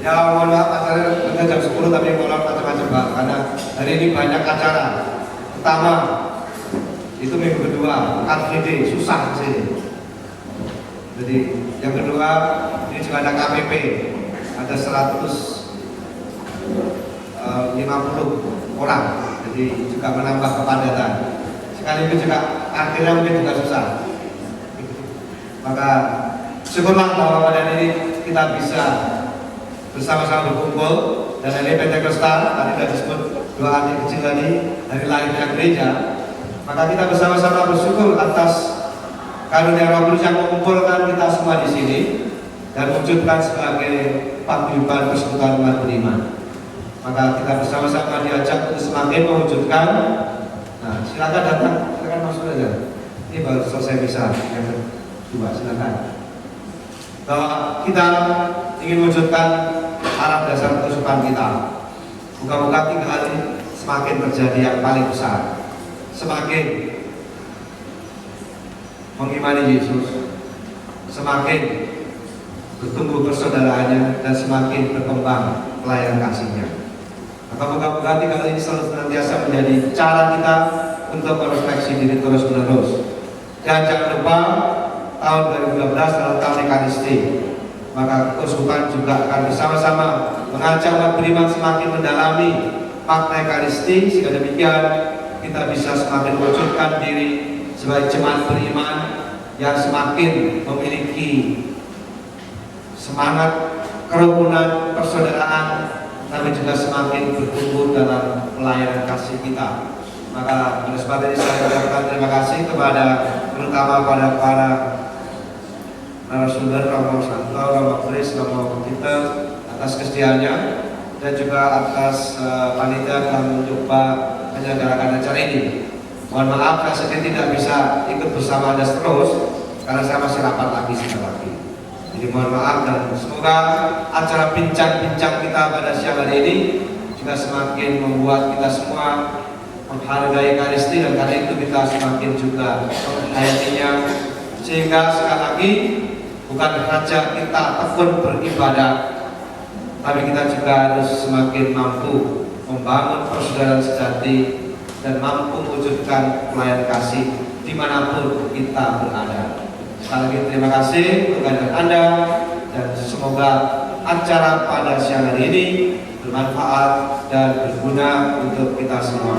Ya mohon maaf acara kita jam 10 tapi mohon maaf macam-macam Pak, karena hari ini banyak acara. Pertama itu minggu kedua, Car Free Day, susah sih. Jadi yang kedua ini juga ada KPP, ada 150 orang, jadi juga menambah kepadatan. Sekaligus juga akhirnya mungkin juga susah. Maka syukurlah bahwa pada ini kita bisa bersama-sama berkumpul dan hari Pentakosta tadi sudah disebut doa adik kecil tadi hari lahirnya gereja. Maka kita bersama-sama bersyukur atas karunia Roh Kudus yang mengumpulkan kita semua di sini dan wujudkan sebagai paguyuban persekutuan umat beriman. Maka kita bersama-sama diajak untuk semakin mewujudkan. Nah, silakan datang, silakan masuk aja. Ini baru selesai misa yang kedua, silakan. Bahwa kita ingin wujudkan arah dasar kehidupan kita. Moga-moga 3 hari semakin terjadi yang paling besar, semakin mengimani Yesus, semakin bertumbuh persaudaraannya dan semakin berkembang pelayanan kasihnya. Maka moga-moga 3 hari ini selalu senantiasa menjadi cara kita untuk merefleksi diri terus-menerus. Dan jangan lupa tahun 2012 adalah tahun Ekaristi. Maka Keuskupan juga akan bersama-sama mengajak umat beriman semakin mendalami makna Ekaristi, sehingga demikian kita bisa semakin mewujudkan diri sebagai jemaat beriman yang semakin memiliki semangat kerukunan persaudaraan, tapi juga semakin bertumbuh dalam pelayanan kasih kita. Maka oleh sebab ini saya ucapkan terima kasih kepada terutama pada para narasumber Romo Santo, Romo Kris, Romo Peter atas kesediaannya dan juga atas panitia yang mencoba menyelenggarakan acara ini. Mohon maaf saya tidak bisa ikut bersama Anda terus karena saya masih rapat lagi sebentar lagi. Jadi mohon maaf dan semoga acara bincang-bincang kita pada siang hari ini juga semakin membuat kita semua menghargai Ekaristi, dan karena itu kita semakin juga menghayatinya, sehingga sekali lagi bukan saja kita tekun beribadah, tapi kita juga harus semakin mampu membangun persaudaraan sejati dan mampu mewujudkan pelayanan kasih dimanapun kita berada. Sekali lagi terima kasih untuk kehadiran Anda dan semoga acara pada siang hari ini bermanfaat dan berguna untuk kita semua.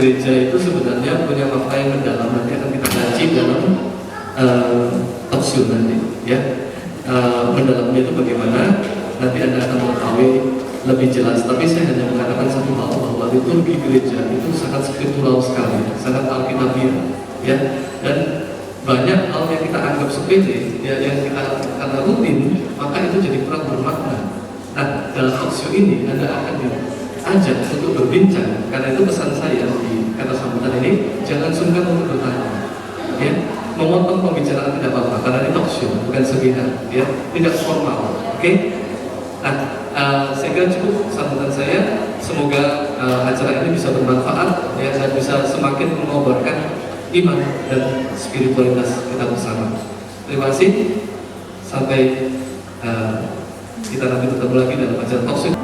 Gereja itu sebenarnya punya makna yang mendalam, nanti akan kita kaji dalam talkshow nanti, ya. Mendalamnya itu bagaimana nanti Anda akan mengetahui lebih jelas. Tapi saya hanya mengatakan satu hal, bahwa liturgi gereja itu sangat spiritual sekali, sangat alkitabiah, ya. Dan banyak hal yang kita anggap sepele, ya, yang kita karena rutin, maka itu jadi kurang bermakna. Nah, dalam talkshow ini Anda akan diajak untuk berbincang. Karena itu pesan saya di kata sambutan ini, jangan sungkan untuk bertanya, ya. Memotong pembicaraan tidak apa-apa, karena ini talkshow, bukan seminar, ya, tidak formal, oke? Nah, saya kira cukup sambutan saya. Semoga acara ini bisa bermanfaat ya, dan bisa semakin mengobarkan iman dan spiritualitas kita bersama. Terima kasih. Sampai kita nanti bertemu lagi dalam acara talkshow.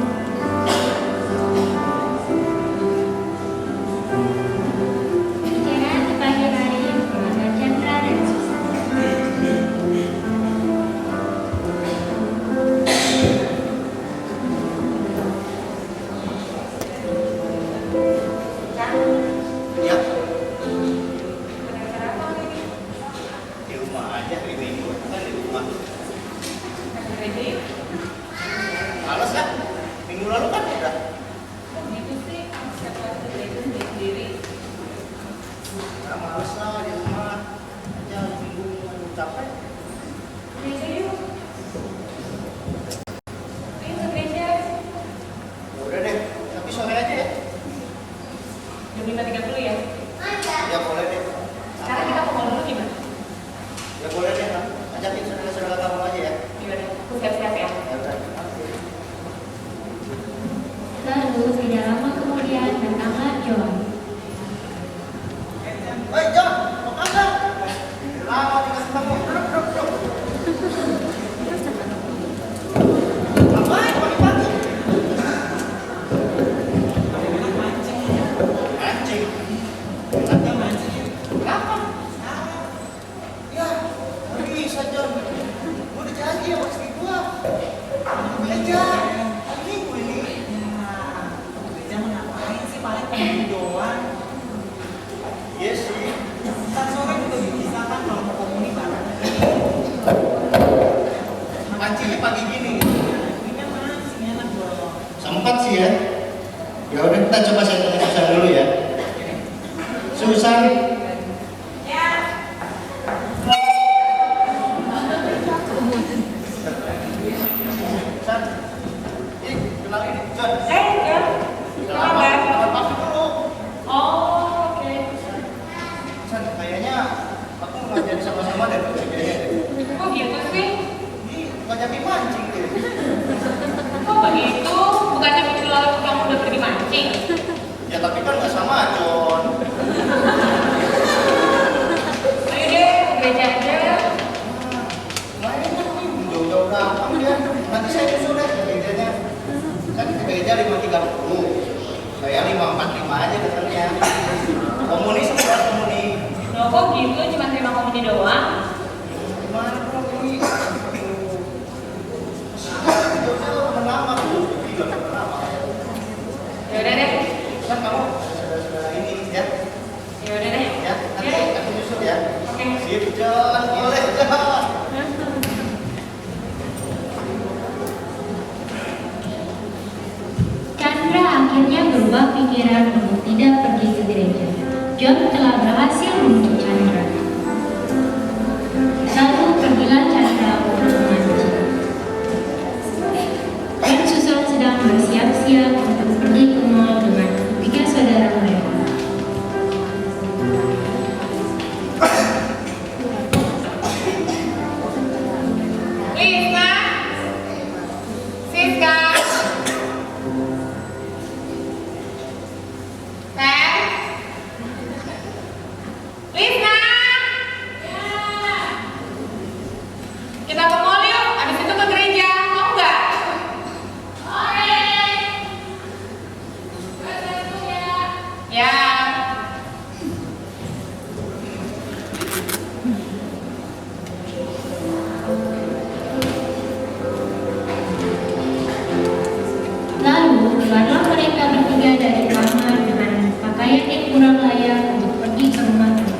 Males kan? Minggu lalu kan udah. Gitu sih, siapa itu sendiri. Nah, males lah di rumah. Ya minggu capek. Gereja yuk. Ayo ke gereja. Udah deh, tapi sore aja ya. Jam 5.30 ya. Ya boleh deh. Sekarang kita mau dulu gimana? Ya boleh deh. Ajakin saudara-saudara kamu aja ya. Gimana? Aku siap-siap ya. Ya udah. Lalu tidak lama kemudian datanglah John. Hei John, mau kagak? Lama dikasih tamu. Duduk. Ngapain pagi-pagi? Mancing. Enaknya mancing. Kapan? Ya, nggak bisa John. Gua udah janji sama istri gua. Gereja. Hari Minggu ini. Gereja mau ngapain sih, paling pengen doang. Iya sih. Ntar sore juga bisa kan kalau mau komuni bareng. Mancingnya pagi gini. Ini kan mancing enak dong. Sempat sih ya. Ya udah kita coba saya tanya Susan dulu ya. Susan. Susan. Ih, kenalin nih, John. Ya. Selamat pagi dulu. Oh, oke. Susan, kayaknya aku ngajarin sama-sama deh kerjanya. Kok gitu sih? Ini ngajakin mancing deh. Kok begitu? Bukannya minggu lalu kamu udah pergi mancing? Ya tapi kan nggak sama John. Ayo deh, gereja aja. Main nih, jauh-jauh gampang ya. Nanti saya nyusul deh ke gerejanya. Kan ke gereja 5.30. Saya 5.45 aja datangnya. Komuni sebentar komuni. Loh, kok gitu? Cuma terima komuni doang? Gimana komuni? Jauh-jauh temen lama tuh. Gila temen lama. Ya udah deh. Kan kamu saudara-saudara ini ya. Ya udah deh. Ya, nanti aku nyusul ya. Oke. Sip John, boleh John. Chandra akhirnya berubah pikiran untuk tidak pergi ke gereja. John telah berhasil membujuk Chandra. Lalu pergilah Chandra untuk memancing. Dan Susan sedang bersiap-siap untuk pergi ke mall dengan tiga saudara mereka. Lisa, Siska, Ter, Lisa, kita ke mall yuk, abis itu ke gereja, mau nggak? Oke. Ya. Lalu keluarlah mereka bertiga dari kamar dengan pakaian yang kurang layak untuk pergi ke rumah teman.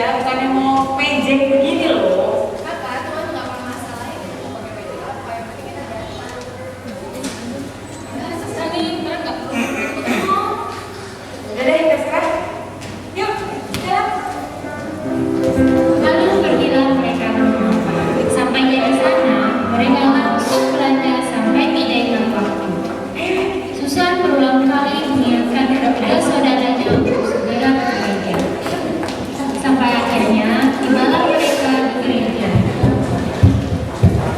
gereja, bukannya mau mejeng begini loh. Kakak, Tuhan nggak pernah masalah ya kita mau pakai baju apa, yang penting kita datang. Nah, susah nih, mereka nggak perlu ketemu. Udah deh, kita sekarang. Yuk, jalan. Lalu pergilah mereka ke rumah. Sampainya di sana, mereka langsung belanja sampai tidak ingat waktu. Susan berulang kali mengingatkan kepada saudaranya untuk segera ke gereja. Sampai akhirnya tibalah mereka di gereja.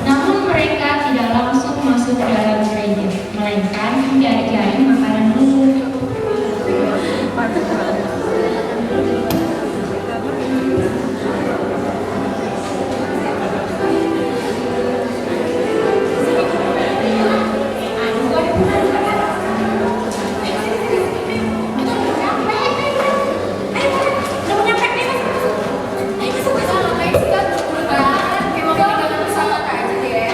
Namun mereka tidak langsung masuk ke dalam gereja, melainkan mencari-cari makanan dulu.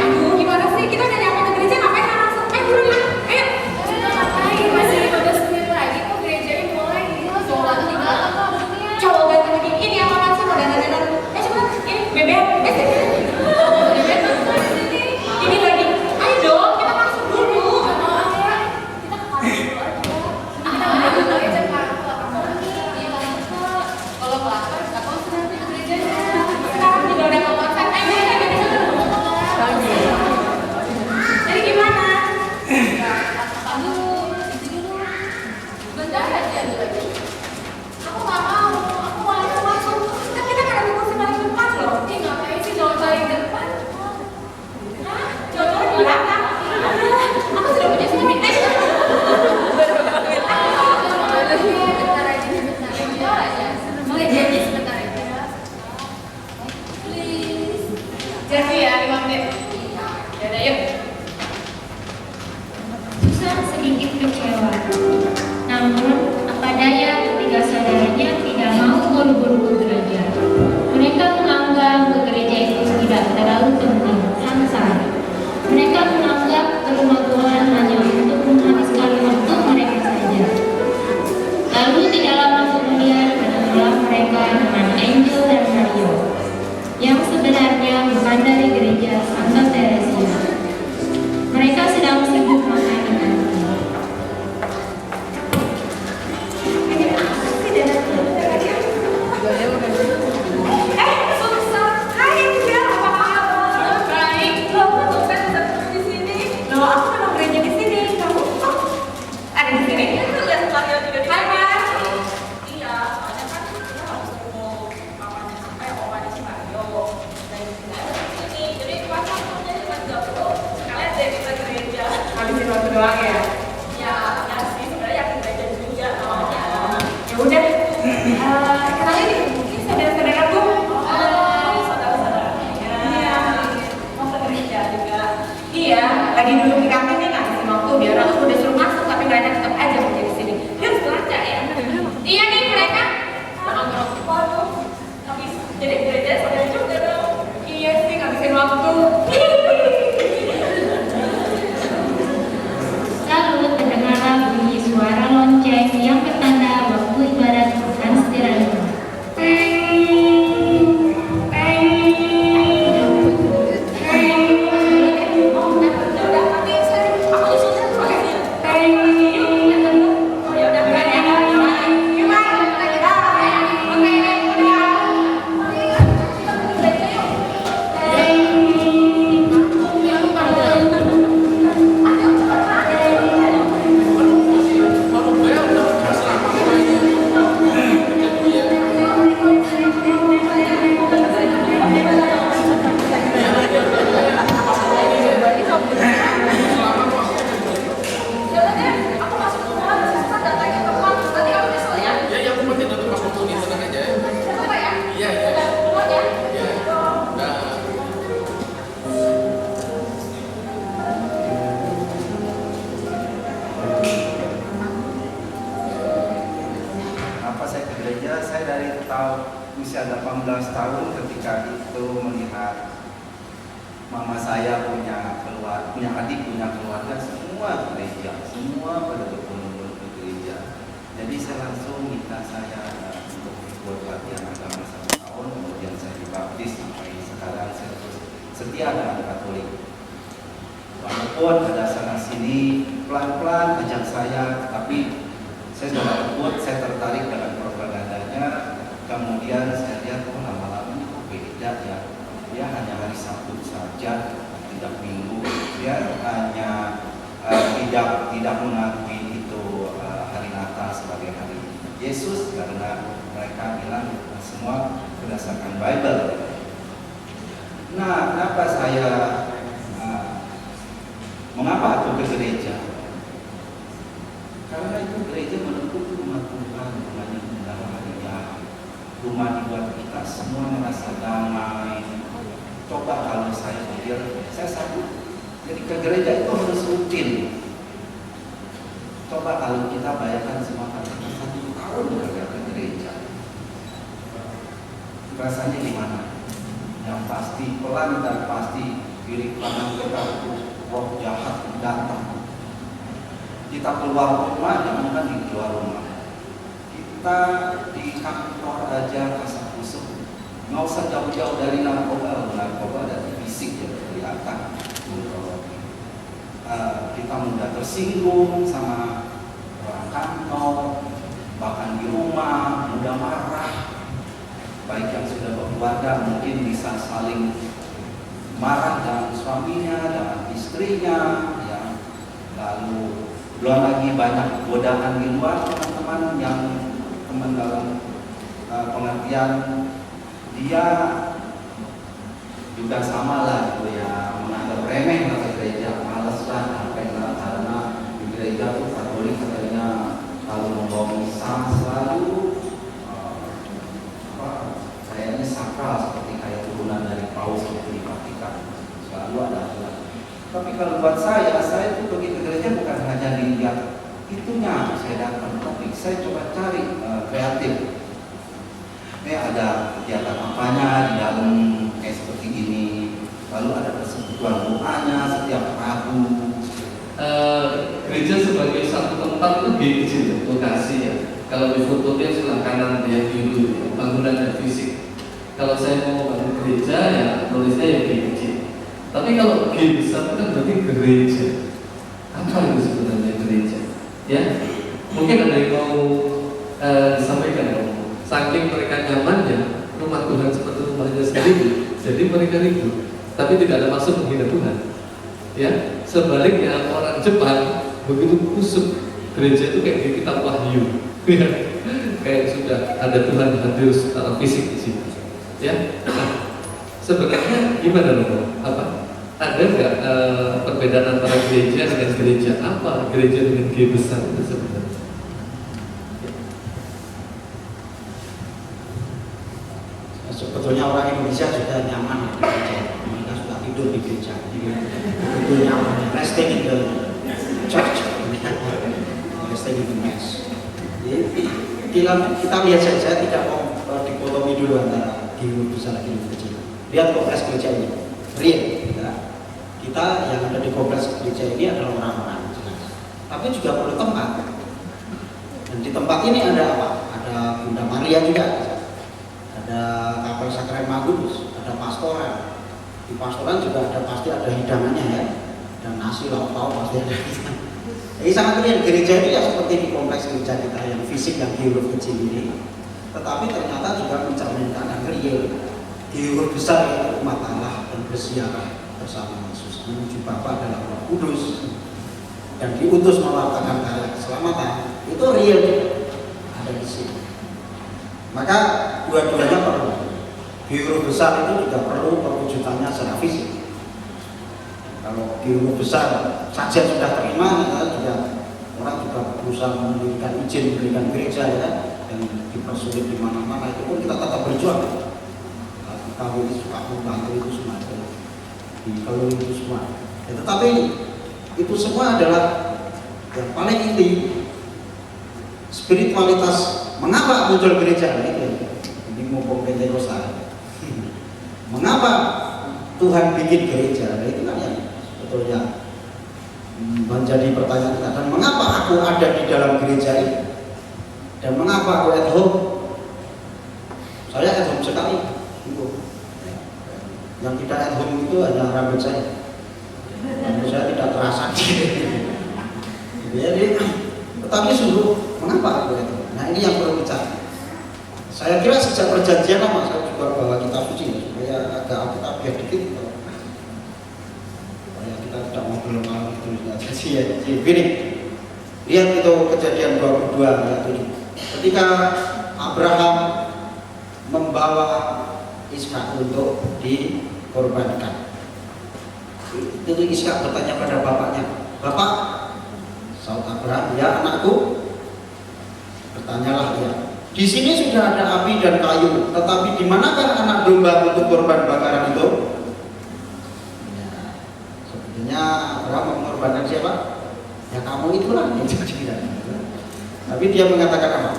Aduh, gimana sih? Kita udah nyampe ke gereja, ngapain langsung? Buruan lah, ayo. Masih 15 menit lagi kok gerejanya mulai. Sholat di belakang kok maksudnya. Cowok ganteng lagi, ini apaan sih? Mau dandan-dandan. Cepetan, ini BBM. Ini lagi. Ayo dong, kita masuk dulu. Kita ke kamar dulu aja. Kalau lapar, nggak mau nanti ke gerejanya. Sekarang juga udah mau konser. Ayo. Jadi gimana? Aduh, itu dulu. Bentar aja lagi. Aku nggak mau. Aku mau langsung masuk. Kan kita nggak ada kursi paling depan loh. Ih, ngapain sih jauh paling depan? Hah? Jauh di belakang? Aku sudah punya suami. Bentar aja. Boleh janji sebentar aja. Please. Janji ya, 5 menit. Yaudah, yuk. Susan sedikit kecewa. Namun, apa daya ketika saudaranya tidak mau buru-buru ke gereja. Mereka menganggap ke gereja itu tidak terlalu penting, samsara. Mereka menganggap ke rumah Tuhan hanya untuk menghabiskan waktu mereka saja. Lalu tidak lama kemudian ketemulah mereka dengan Angel dan Mario, yang sebenarnya bukan dari gereja Santa Teresia. Mereka sedang sibuk makan di kantin. Susan, hai Angel, apa kabar? Baik. Loh, kok tumben udah ketemu di sini? Loh, aku memang gereja di sini. Kamu kok ada di sini? Lihat Mario juga di sini. Iya, soalnya kan dia harus ketemu mamanya sampai omanya si Mario. Dan di sini ada di sini. Jadi puasa aku jadi pas 30 sekalian deh kita gereja. Habisin waktu doang ya? Ya, ya sih sebenarnya aku gereja juga awalnya. Ya udah, kenalin nih, ini saudara-saudara aku. Saudara-saudaranya. Iya, mau ke gereja juga. Iya, lagi duduk di kantin nih ngasih waktu biar aku udah suruh masuk tapi nggak ada tetap aja kerja di sini. Yuk belanja ya. Iya nih mereka. Waduh, habis jadi gereja saudara juga dong. Iya sih, ngabisin waktu. Lalu terdengarlah bunyi suara lonceng yang bertanda waktu ibadat akan segera dimulai. Udah nanti saya aku nyusulnya soalnya. Oh ya udah berani ya. Gimana? Aku masuk rumah, susah datangnya teman. Nanti kamu nyusul ya. Ya, aku pakai nanti pas waktu ini tenang aja ya. Coba ya. Iya, iya. Duluan ya. Iya. Nah. Apa saya ke gereja? Saya dari tahun usia 18 tahun ketika itu melihat mama saya punya adik punya keluarga semua gereja, semua pada berkumpul ke gereja. Jadi saya langsung minta saya untuk ikut latihan agama 1 tahun. setia dengan Katolik. Walaupun ada sana sini pelan-pelan ajak saya, tapi saya sudah takut, saya tertarik dengan propagandanya. Kemudian saya lihat lama-lama ini kok beda ya. Dia hanya hari Sabtu saja, tidak Minggu. Dia hanya tidak mengakui itu hari Natal sebagai hari Yesus, karena mereka bilang semua berdasarkan Bible. Nah, kenapa saya mengapa aku ke gereja? Karena itu gereja menurutku rumah Tuhan, rumah yang indah, rumah dibuat kita semua merasa damai. Coba kalau saya pikir, saya sanggup jadi ke gereja itu harus rutin. Coba kalau kita bayangkan semua kali 1 tahun kerja ke gereja, rasanya gimana? Yang pasti pelan dan pasti kiri kanan kita roh jahat datang. Kita keluar rumah, jangan di luar rumah. Kita di kantor aja kasak kusuk. Nggak usah jauh-jauh dari narkoba dari fisik ya kelihatan. Kita mudah tersinggung sama orang kantor, bahkan di rumah mudah marah. Baik yang sudah berkeluarga mungkin bisa saling marah dengan suaminya, dengan istrinya, ya. Lalu belum lagi banyak godaan di luar teman-teman yang teman dalam pengertian dia juga sama lah gitu ya, menganggap remeh kata gereja, malas lah karena di gereja tuh Katolik katanya kalau membawa misa selalu kayaknya sakral seperti kayak turunan dari Paus seperti di Vatikan, selalu ada aturan. Tapi kalau buat saya itu pergi ke gereja bukan hanya dilihat itunya saya datang, tapi saya coba cari kreatif. Ada kegiatan apanya di dalam kayak seperti ini, lalu ada persekutuan doanya setiap Rabu. Gereja sebagai satu tempat itu GBJ lokasi ya. Kalau di fotonya sebelah kanan dia biru, bangunan dan fisik. Kalau saya mau bangun gereja ya tulisnya ya GBJ. Tapi kalau G besar itu kan berarti gereja. Apa itu sebenarnya gereja? Ya, mungkin ada yang mau disampaikan dong. Saking mereka nyamannya rumah Tuhan seperti rumahnya sendiri, jadi mereka ribut. Tapi tidak ada maksud menghina Tuhan. Ya, sebaliknya orang Jepang begitu kusuk gereja itu kayak di kitab Wahyu. Kayak sudah ada Tuhan hadir secara fisik di situ. Ya, nah, sebenarnya gimana dong? Apa? Ada nggak perbedaan antara gereja dengan gereja? Apa gereja dengan G besar itu sebenarnya? Sebetulnya orang Indonesia sudah nyaman di gereja. Mereka sudah tidur di gereja. Itu nyaman. Resting in the church, resting in the mass. Kita lihat saja, tidak mau dikotomi dulu antara guru besar dan guru kecil. Lihat kompleks gereja ini, real. Kita yang ada di kompleks gereja ini adalah orang-orang, tapi juga perlu tempat. Dan di tempat ini ada apa? Ada Bunda Maria juga, ada Kapel Sakral Magus, ada pastoran. Di pastoran juga ada pasti ada hidangannya ya, dan nasi lauk pauk pasti ada. Jadi sangat real gereja ini ya seperti di kompleks gereja kita yang fisik yang di huruf kecil ini, tetapi ternyata juga mencerminkan yang real di huruf besar yaitu umat Allah dan bersiarah bersama Yesus menuju Bapa dalam Roh Kudus dan diutus mewartakan karya keselamatan. Itu real ada di sini. Maka dua-duanya perlu. Di huruf besar itu juga perlu perwujudannya secara fisik. Kalau di huruf besar saja sudah terima, juga orang juga berusaha memberikan izin memberikan gereja ya, yang dipersulit di mana-mana itu pun kita tetap berjuang. Kita ini suka membantu itu semua, kalau itu semua. Ya, tetapi itu semua adalah yang paling inti spiritualitas. Mengapa muncul gereja? Ini mumpung Pentakosta. Mengapa Tuhan bikin gereja? Nah, itu kan yang sebetulnya menjadi pertanyaan kita. Dan mengapa aku ada di dalam gereja ini? Dan mengapa aku at home? Saya at home sekali. Yang tidak at home itu hanya rambut saya. Rambut saya tidak terasa. Jadi, tetapi sungguh mengapa aku itu? Nah ini yang perlu bicara. Saya kira sejak perjanjian lama saya juga bawa kitab suci supaya agak alkitabiah dikit. Supaya kita tidak mau berlama gitu. Jadi ya, gini. Lihat itu Kejadian 22 ayat 7. Ketika Abraham membawa Ishak untuk dikorbankan, itu Ishak bertanya pada bapaknya, "Bapak," saud Abraham, "Ya anakku." Bertanyalah dia, "Di sini sudah ada api dan kayu, tetapi di manakah anak domba untuk korban bakaran itu?" Ya, sepertinya Abraham mengorbankan siapa? Ya kamu itulah yang jadi. Tapi dia mengatakan apa?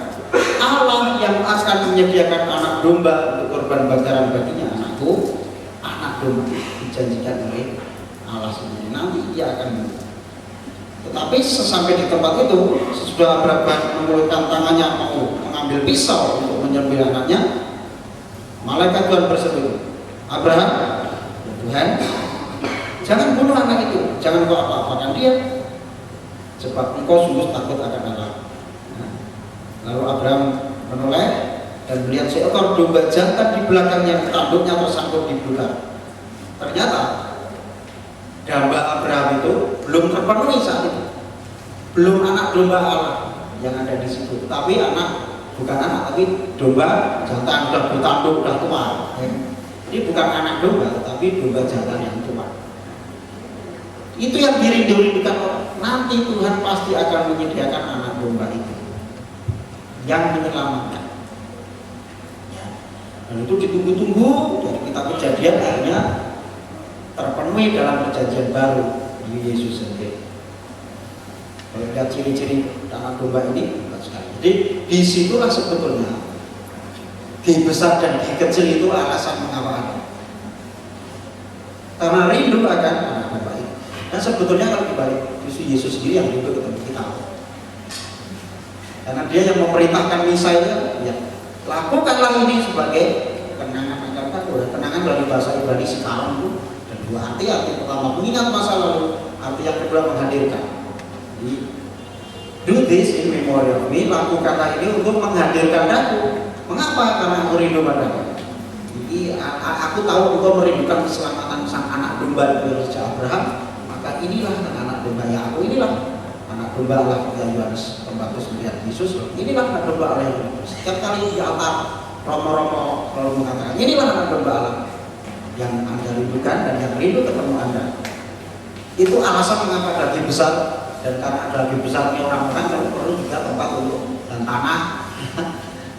Allah yang akan menyediakan anak domba untuk korban bakaran baginya. Anakku, anak domba dijanjikan oleh Allah sendiri. Nanti dia akan. Tetapi sesampai di tempat itu, sesudah Abraham mengulurkan tangannya mau mengambil pisau untuk menyembelih anaknya, malaikat Tuhan berseru, "Abraham, ya Tuhan, jangan bunuh anak itu, jangan kau apa-apakan dia, sebab engkau sungguh takut akan Allah." Lalu Abraham menoleh dan melihat seekor domba jantan di belakangnya, tanduknya tersangkut di belakang. Ternyata domba Abraham itu belum terpenuhi saat itu, belum anak domba Allah yang ada di situ, tapi bukan anak, tapi domba jantan sudah bertanduk, sudah tua. Ini bukan anak domba, tapi domba jantan yang tua. Itu yang dirindu-rindukan orang. Nanti Tuhan pasti akan menyediakan anak domba itu yang menyelamatkan. Ya. Dan itu ditunggu-tunggu dari kitab Kejadian akhirnya terpenuhi dalam Perjanjian Baru di Yesus sendiri. Kalau lihat ciri-ciri anak domba ini, sekali. Jadi disitulah sebetulnya G besar dan G kecil itu alasan mengapa ada. Karena rindu akan anak domba itu. Dan sebetulnya kalau dibalik, justru Yesus sendiri yang rindu ketemu kita. Karena dia yang memerintahkan misalnya, ya, lakukanlah ini sebagai kenangan akan kamu. Kenangan dari bahasa Ibrani sekarang itu dan dua arti. Arti pertama mengingat masa lalu, arti yang kedua menghadirkan. Jadi, do this in memory of me. Lakukanlah ini untuk menghadirkan aku. Mengapa? Karena aku rindu padamu. Jadi aku tahu engkau merindukan keselamatan sang anak domba dari Abraham. Maka inilah anak domba yang aku, inilah anak domba Allah yang Yohanes Pembaptis melihat Yesus. Inilah anak domba Allah yang setiap kali di altar romo-romo selalu mengatakan, inilah anak domba Allah yang Anda rindukan dan yang rindu ketemu Anda. Itu alasan mengapa daging besar, dan karena daging besarnya orang-orang kan perlu juga tempat untuk dan tanah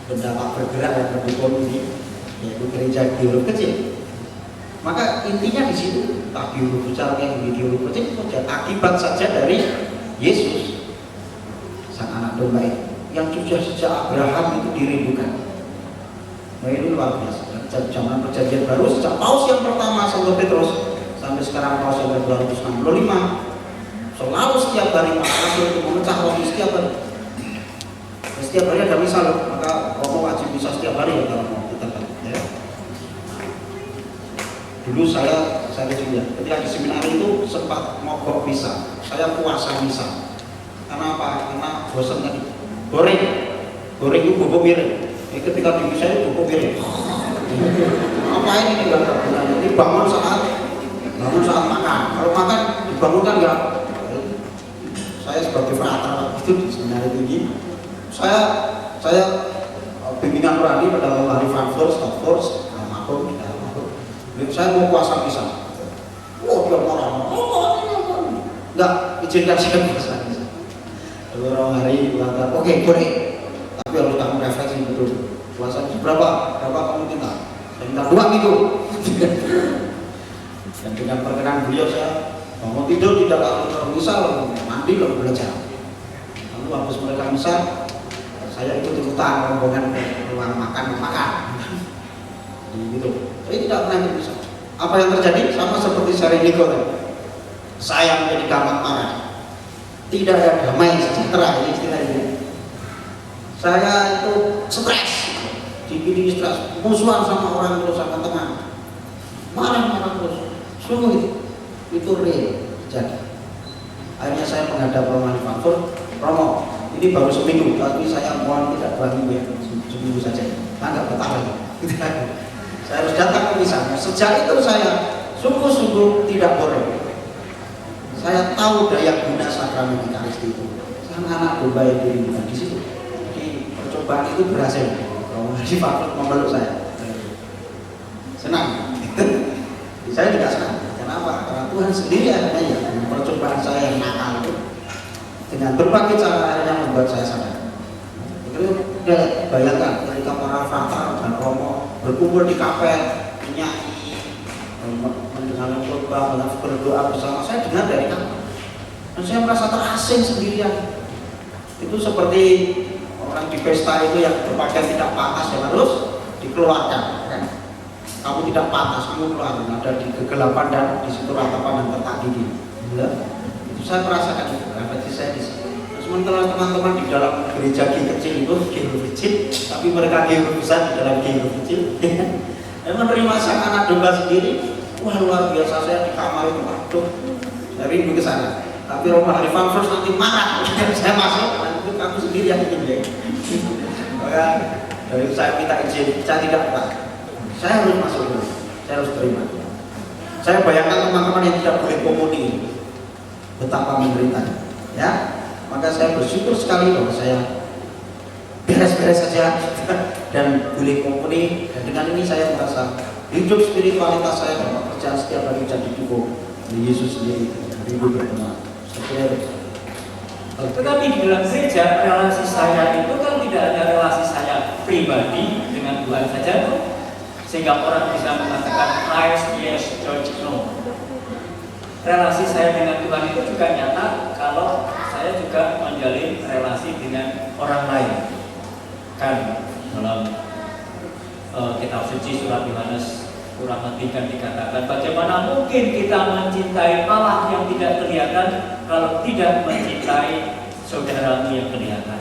benda tak bergerak yang mendukung ini, yaitu gereja di huruf kecil. Maka intinya di situ, tak di huruf besar yang di huruf kecil itu akibat saja dari Yesus, sang anak domba itu, yang sudah sejak Abraham itu dirindukan. Nah ini luar biasa. Sejak zaman Perjanjian Baru, sejak Paus yang pertama Santo Petrus sampai sekarang Paus yang ke-265, selalu setiap hari Rasul itu memecah roti setiap hari. Setiap hari ada misal, maka Romo wajib bisa setiap hari ya kalau mau kita ya. Dulu saya juga ketika di seminar itu sempat mogok misa. Saya puasa misa. Karena apa? Karena bosan tadi. Goreng itu bubuk miring. Ketika di misa itu bubuk miring. Apa ini tinggal gunanya? Ini bangun saat makan. Kalau makan dibangunkan enggak? Saya sebagai frater itu di seminar tinggi. Saya bimbingan rohani pada hari Frankfurt, Stadtfurt, Makom, di dalam Makom. Saya mau puasa misa. Dia marah. Enggak, izinkan saya puasa misa. Beberapa hari berkata, oke boleh, tapi harus kamu refleksi betul. Puasa berapa kamu minta? Saya minta 2 minggu. Dan dengan perkenan beliau saya bangun tidur tidak lalu misa, mandi lalu belajar. Lalu habis mereka misa, saya ikut-ikutan rombongan ruang makan. Gitu. Saya tidak pernah ikut misa. Apa yang terjadi? Sama seperti Sari Niko tadi. Saya menjadi gampang marah. Tidak ada damai sejahtera, ini istilah ini. Saya itu stres, dibikin stres, musuhan sama orang terus sama teman. Marah. Sungguh itu real terjadi. Akhirnya saya menghadap Romo Manufaktur, Romo, ini baru seminggu, tapi saya mohon tidak berani ya, seminggu saja, nggak betah lagi. Saya harus datang ke misa. Sejak itu saya sungguh-sungguh tidak boleh. Saya tahu daya guna sakramen Ekaristi itu. Anak domba yang dirindukan di situ. Jadi percobaan itu berhasil. Romo Manufaktur memeluk saya. Senang. Saya juga senang. Kenapa? Karena Tuhan sendiri akhirnya ya percobaan saya yang nakal itu dengan berbagai cara akhirnya membuat saya sadar. Itu bayangkan ketika para frater dan Romo berkumpul di kapel menyanyi, mendengar khotbah, berdoa bersama, saya dengar dari kapel dan saya merasa terasing sendirian. Itu seperti orang di pesta itu yang berpakaian tidak pantas yang harus dikeluarkan. Kan? Kamu tidak pantas, kamu keluar. Ada di kegelapan dan di situ ratapan dan tetap gigi. Itu saya merasakan itu. Berarti saya di situ. Sementara teman-teman di dalam gereja kecil itu kecil, tapi mereka besar di dalam kecil. Menerima sang anak domba sendiri. Wah, luar biasa. Saya di kamar itu, waduh, saya rindu ke sana. Tapi Romo Manufaktur nanti marah. Saya masuk, itu kamu sendiri yang bikin. Maka dari saya minta izin, saya tidak apa. Saya harus masuk dulu, saya harus terima. Saya bayangkan teman-teman yang tidak boleh komuni, betapa menderitanya. Ya, maka saya bersyukur sekali bahwa saya beres-beres saja dan boleh komuni. Dan dengan ini saya merasa hidup spiritualitas saya dan pekerjaan setiap hari jadi didukung oleh Yesus sendiri. Hidup berteman. Tetapi di dalam gereja relasi saya itu kan tidak ada relasi saya pribadi dengan Tuhan saja, sehingga orang bisa mengatakan Christ yes, church no. Relasi saya dengan Tuhan itu juga nyata kalau saya juga menjalin relasi dengan orang lain. Kan dalam kitab suci surat Yohanes kurang lebih kan dikatakan bagaimana mungkin kita mencintai Allah yang tidak kelihatan kalau tidak mencintai saudaramu yang kelihatan.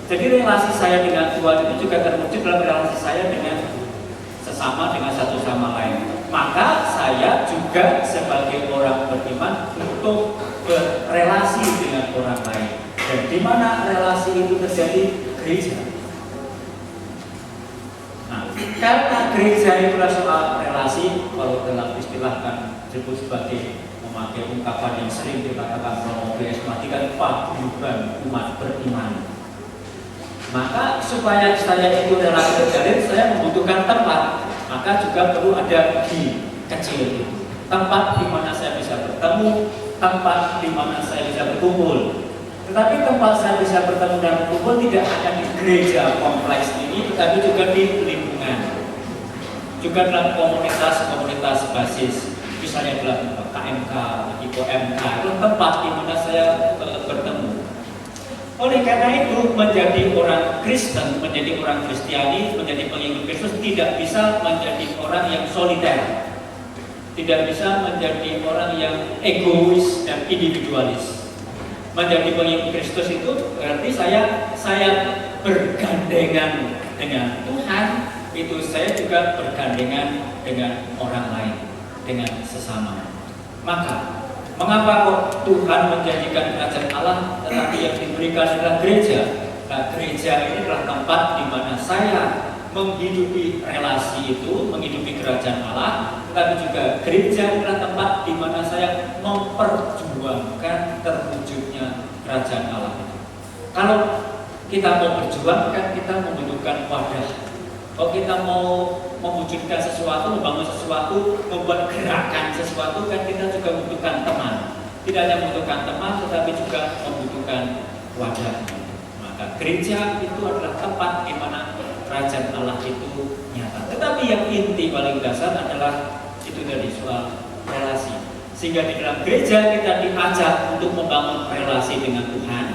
Jadi relasi saya dengan Tuhan itu juga terwujud dalam relasi saya dengan sesama, dengan satu sama lain. Maka saya juga sebagai orang beriman untuk berrelasi dengan orang lain. Dan di mana relasi itu terjadi? Gereja. Nah, karena gereja itulah soal relasi, kalau dalam istilah kan disebut sebagai memakai ungkapan yang sering dikatakan Romo karismatika paguyuban umat beriman. Maka supaya saya itu relasi terjalin, saya membutuhkan tempat. Maka juga perlu ada di kecil itu, tempat di mana saya bisa bertemu, tempat di mana saya bisa berkumpul. Tetapi tempat saya bisa bertemu dan berkumpul tidak hanya di gereja kompleks ini, tetapi juga di lingkungan, juga dalam komunitas-komunitas basis, misalnya dalam KMK, IPOMK, itu tempat di mana saya bertemu. Oleh karena itu, menjadi orang Kristen, menjadi orang Kristiani, menjadi pengikut Kristus tidak bisa menjadi orang yang soliter, tidak bisa menjadi orang yang egois dan individualis. Menjadi pengikut Kristus itu berarti saya bergandengan dengan Tuhan, itu saya juga bergandengan dengan orang lain, dengan sesama. Maka mengapa kok Tuhan menjanjikan kerajaan Allah tetapi yang diberikan adalah gereja? Nah, gereja ini adalah tempat di mana saya menghidupi relasi itu, menghidupi kerajaan Allah, tetapi juga gereja adalah tempat di mana saya memperjuangkan terwujudnya kerajaan Allah itu. Kalau kita mau berjuang kan kita membutuhkan wadah. Kalau kita mau mewujudkan sesuatu, membangun sesuatu, membuat gerakan sesuatu, kan kita juga membutuhkan teman. Tidak hanya membutuhkan teman, tetapi juga membutuhkan wadah. Maka gereja itu adalah tempat di mana kerajaan Allah itu nyata. Tetapi yang inti paling dasar adalah itu dari soal relasi. Sehingga di dalam gereja kita diajak untuk membangun relasi dengan Tuhan,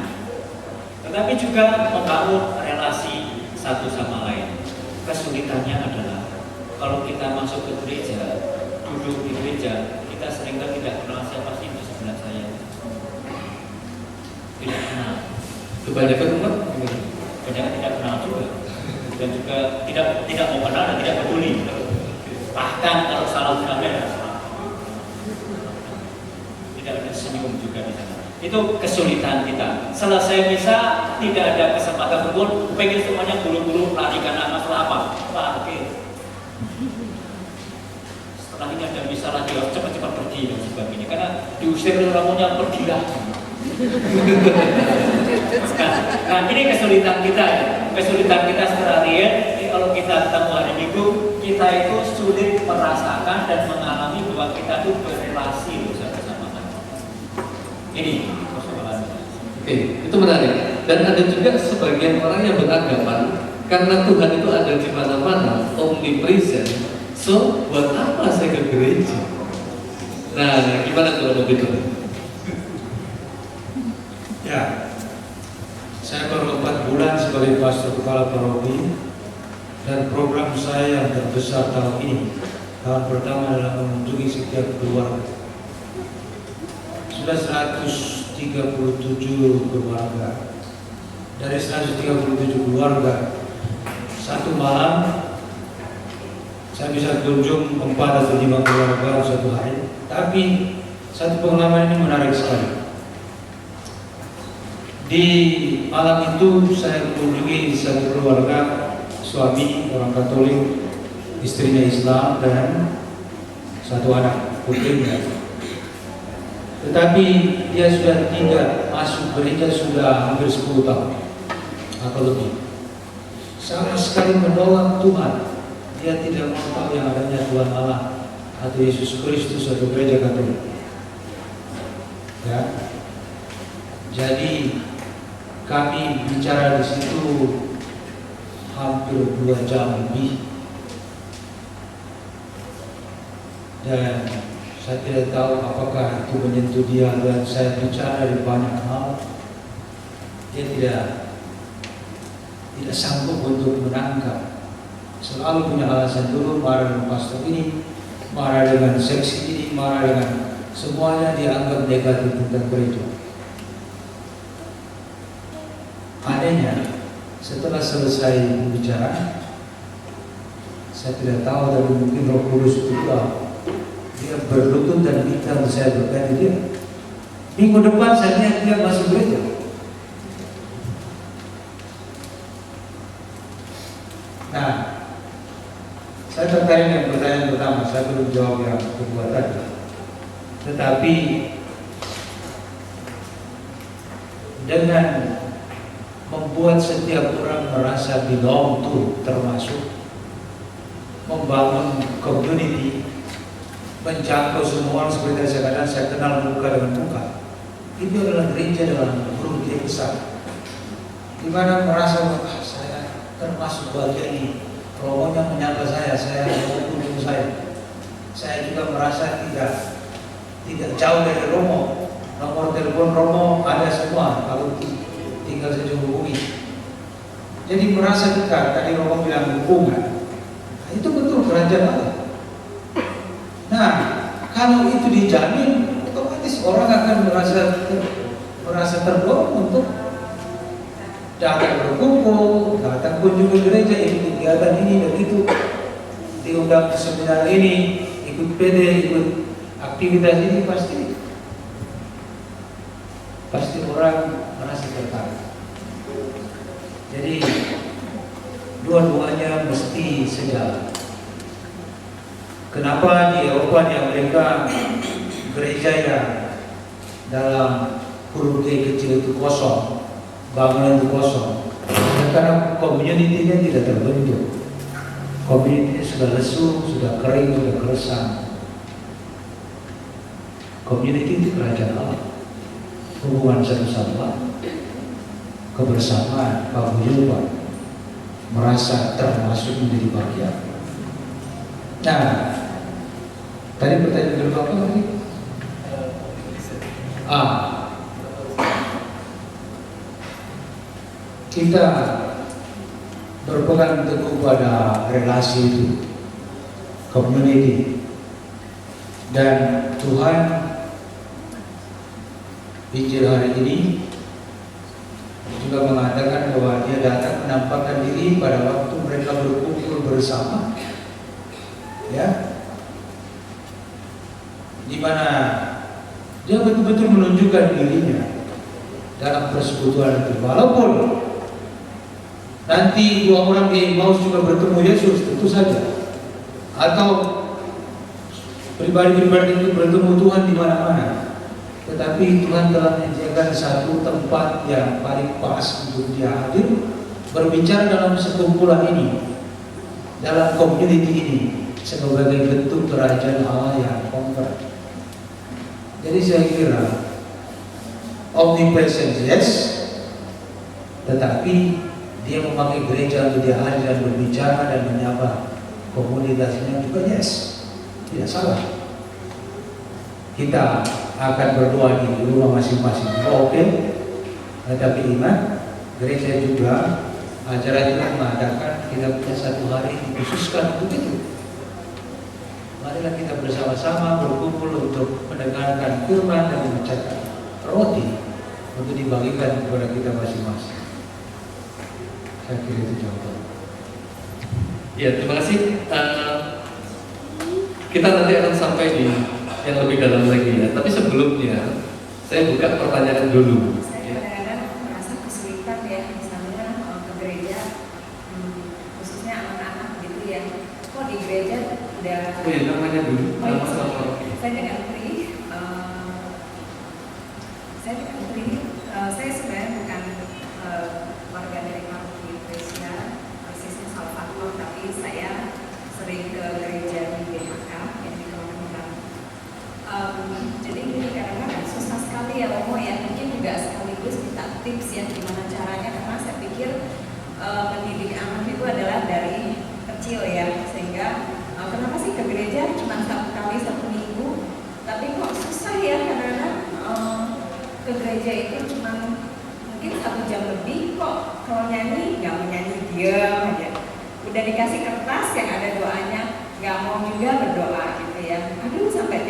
tetapi juga membangun relasi satu sama lain. Kesulitannya adalah kalau kita masuk ke gereja, duduk di gereja, kita seringkali tidak kenal siapa sih di sebelah saya. Tidak kenal. Kebanyakan umat Kebanyakan tidak kenal juga, dan juga tidak mau kenal dan tidak peduli. Bahkan kalau salah kenalnya, Itu kesulitan kita. Selesai misa tidak ada kesempatan berkumpul, pengen semuanya buru-buru lari karena masalah apa? Oke. Setelah ini ada misa lagi, harus cepat-cepat pergi dan sebagainya. Karena diusir romonya pergilah. Nah ini kesulitan kita ya. Kesulitan kita secara real. Ini kalau kita ketemu hari Minggu, kita itu sulit merasakan dan mengalami bahwa kita itu berrelasi bersama Tuhan. Ini persoalannya. Oke, itu menarik. Dan ada juga sebagian orang yang beranggapan karena Tuhan itu ada di mana-mana, omnipresent. So, buat apa saya ke gereja? Nah, gimana kalau begitu? Ya, saya baru 4 bulan sebagai pastor kepala paroki, dan program saya yang terbesar tahun ini, tahun pertama adalah mengunjungi setiap keluarga. Sudah 137 keluarga. Dari 137 keluarga, satu malam saya bisa kunjung 4 atau 5 keluarga satu hari. Tapi satu pengalaman ini menarik sekali. Di malam itu saya mengunjungi satu keluarga, suami orang Katolik, istrinya Islam, dan satu anak putrinya. Tetapi dia sudah tidak masuk gereja sudah hampir 10 tahun atau lebih. Sama sekali menolak Tuhan. Dia tidak mau tahu yang adanya Tuhan Allah atau Yesus Kristus atau gereja Katolik. Ya. Jadi kami bicara di situ hampir 2 jam lebih, dan saya tidak tahu apakah itu menyentuh dia, dan saya bicara di banyak hal. Dia tidak sanggup untuk menangkap. Selalu punya alasan dulu, marah dengan pastor ini, marah dengan seksi ini, marah dengan semuanya dianggap negatif tentang gereja. Anehnya, setelah selesai bicara, saya tidak tahu, tapi mungkin Roh Kudus itu tahu. Dia berlutut dan minta saya berkata dia. Minggu depan saya lihat dia masuk gereja. Nah, saya tertarik dengan pertanyaan pertama. Saya belum jawab yang kedua tadi. Tetapi dengan membuat setiap orang merasa belong to, termasuk membangun community, menjangkau semua orang seperti saya katakan, saya kenal muka dengan muka. Itu adalah gereja dalam grup yang besar, di mana merasa saya termasuk bagian ini. Romonya menyapa saya mau kunjung saya juga merasa tidak jauh dari Romo. Nomor telepon Romo ada semua, kalau tinggal saja hubungi. Jadi merasa dekat. Tadi Romo bilang hubungan, nah, itu betul kerajaan Allah. Nah, kalau itu dijamin, otomatis orang akan merasa terdorong untuk datang berkumpul, datang kunjung ke gereja, ikut kegiatan ini dan itu, diundang ke seminar ini, ikut PD, ikut aktivitas ini, pasti orang merasa tertarik. Jadi dua-duanya mesti sejalan. Kenapa di Eropa, di Amerika gereja yang dalam huruf G kecil itu kosong, bangunan itu kosong, karena community-nya tidak terbentuk. Community sudah lesu, sudah kering, sudah keresam. Community itu kerajaan Allah, hubungan satu sama lain, kebersamaan, paguyuban, merasa termasuk menjadi bagian. Nah, tadi pertanyaan kedua apa lagi? Kita berpegang teguh pada relasi itu, community, dan Tuhan Injil hari ini juga mengatakan bahwa Dia datang menampakkan diri pada waktu mereka berkumpul bersama, ya, di mana Dia betul-betul menunjukkan dirinya. dalam persekutuan itu. Walaupun nanti dua orang di Emmaus juga bertemu Yesus, tentu saja. Atau pribadi-pribadi itu bertemu Tuhan di mana-mana. Tetapi Tuhan telah menyediakan satu tempat yang paling pas untuk dia hadir, berbicara dalam sekumpulan ini, dalam community ini, sebagai bentuk kerajaan Allah yang konkret. Jadi saya kira omnipresence yes, tetapi dia memakai gereja untuk dia hadir dan berbicara dan menyapa komunitasnya juga yes, tidak salah. Kita akan berdoa di rumah masing-masing, oke. Tetapi iman gereja juga acara juga mengadakan kita punya satu hari dikhususkan untuk itu. Marilah kita bersama-sama berkumpul untuk mendengarkan firman dan memecahkan roti untuk dibagikan kepada kita masing-masing. Saya kira itu jawaban. Ya, terima kasih. Kita nanti akan sampai di yang lebih dalam lagi ya. Tapi sebelumnya saya buka pertanyaan dulu. Saya kadang-kadang merasa kesulitan ya, misalnya ke gereja, khususnya anak-anak gitu ya. Kok di gereja udah. Oh ya, namanya dulu. Nama sama. Saya dengan Pri. Saya sebenarnya bukan warga dari Paroki Indonesia, persisnya Salvator, tapi saya sering ke gereja di BHK yang di Kawasan. Jadi ini kadang-kadang susah sekali ya Romo ya, mungkin juga sekaligus minta tips ya gimana caranya, karena saya pikir mendidik anak itu adalah dari kecil ya, sehingga kenapa sih ke gereja cuma 1 kali 1 minggu, tapi kok susah ya kadang-kadang ke gereja itu cuma mungkin 1 jam lebih, kok kalau nyanyi nggak menyanyi, diam aja, udah dikasih kertas yang ada doanya nggak mau juga berdoa gitu ya. Aduh, sampai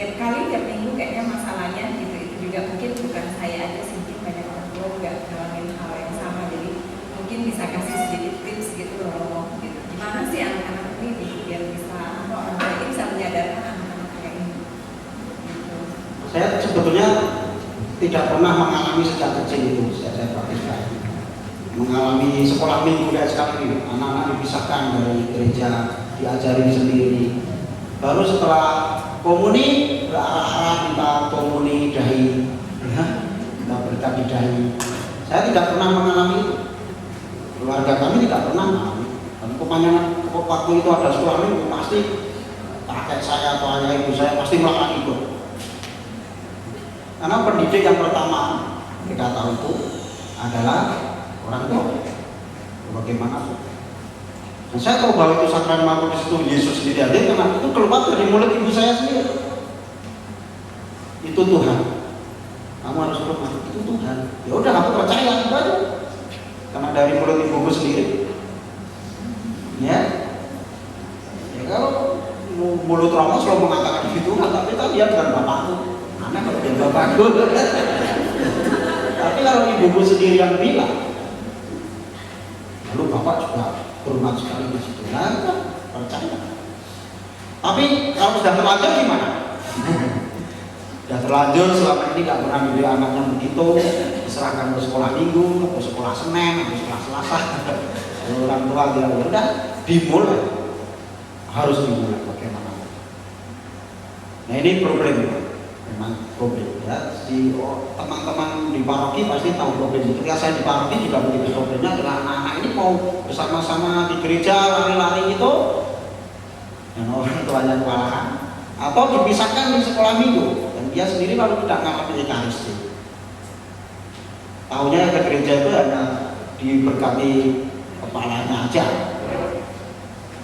tiap kali tiap minggu kayaknya masalahnya gitu. Itu juga mungkin bukan saya aja sih, mungkin banyak orang tua nggak ngalamin hal yang sama, jadi mungkin bisa kasih sedikit tips gitu loh gitu. Gimana sih anak-anak ini biar bisa orang tua ini bisa menyadarkan anak-anak kayak ini gitu. Saya sebetulnya tidak pernah mengalami sejak kecil itu, saya praktiskan. Mengalami sekolah minggu kayak sekali, anak-anak dipisahkan dari gereja, diajari sendiri. Baru setelah komuni, berarah-arah minta komuni dahi, ya, minta berkat di dahi. Saya tidak pernah mengalami itu. Keluarga kami tidak pernah mengalami. Dan kebanyakan waktu itu ada sekolah minggu, pasti kakek saya atau ayah ibu saya pasti melakukan itu. Karena pendidik yang pertama kita tahu itu adalah orang tua. Bagaimanapun. Dan saya tahu bahwa itu sakral baptis itu Yesus sendiri hadir karena itu keluar dari mulut ibu saya sendiri. Itu Tuhan. Kamu harus hormat, itu Tuhan. Ya udah, aku percaya itu aja. Karena dari mulut ibuku sendiri. Ya. Ya kalau mulut Romo selalu mengatakan begitu, tapi kan dia bukan bapakku. Aneh kalau dia bapakku. Tapi kalau ibuku sendiri yang bilang, lalu bapak juga hormat sekali di situ. Nah, percaya. Tapi kalau sudah terlanjur gimana? Sudah terlanjur selama ini nggak pernah mendidik anaknya begitu, diserahkan ke sekolah minggu, ke sekolah Senin, ke sekolah Selasa. Orang tua bilang udah dimulai, harus dimulai bagaimana? Nah ini problem, memang problem ya. Si teman-teman di paroki pasti tahu problem. Ketika saya di paroki juga begitu, problemnya adalah anak-anak ini mau bersama-sama di gereja lari-lari itu, dan orang tuanya kewalahan, atau dipisahkan di sekolah minggu, dan dia sendiri lalu tidak mengalami Ekaristi. Tahunya ke gereja itu hanya diberkati kepalanya aja,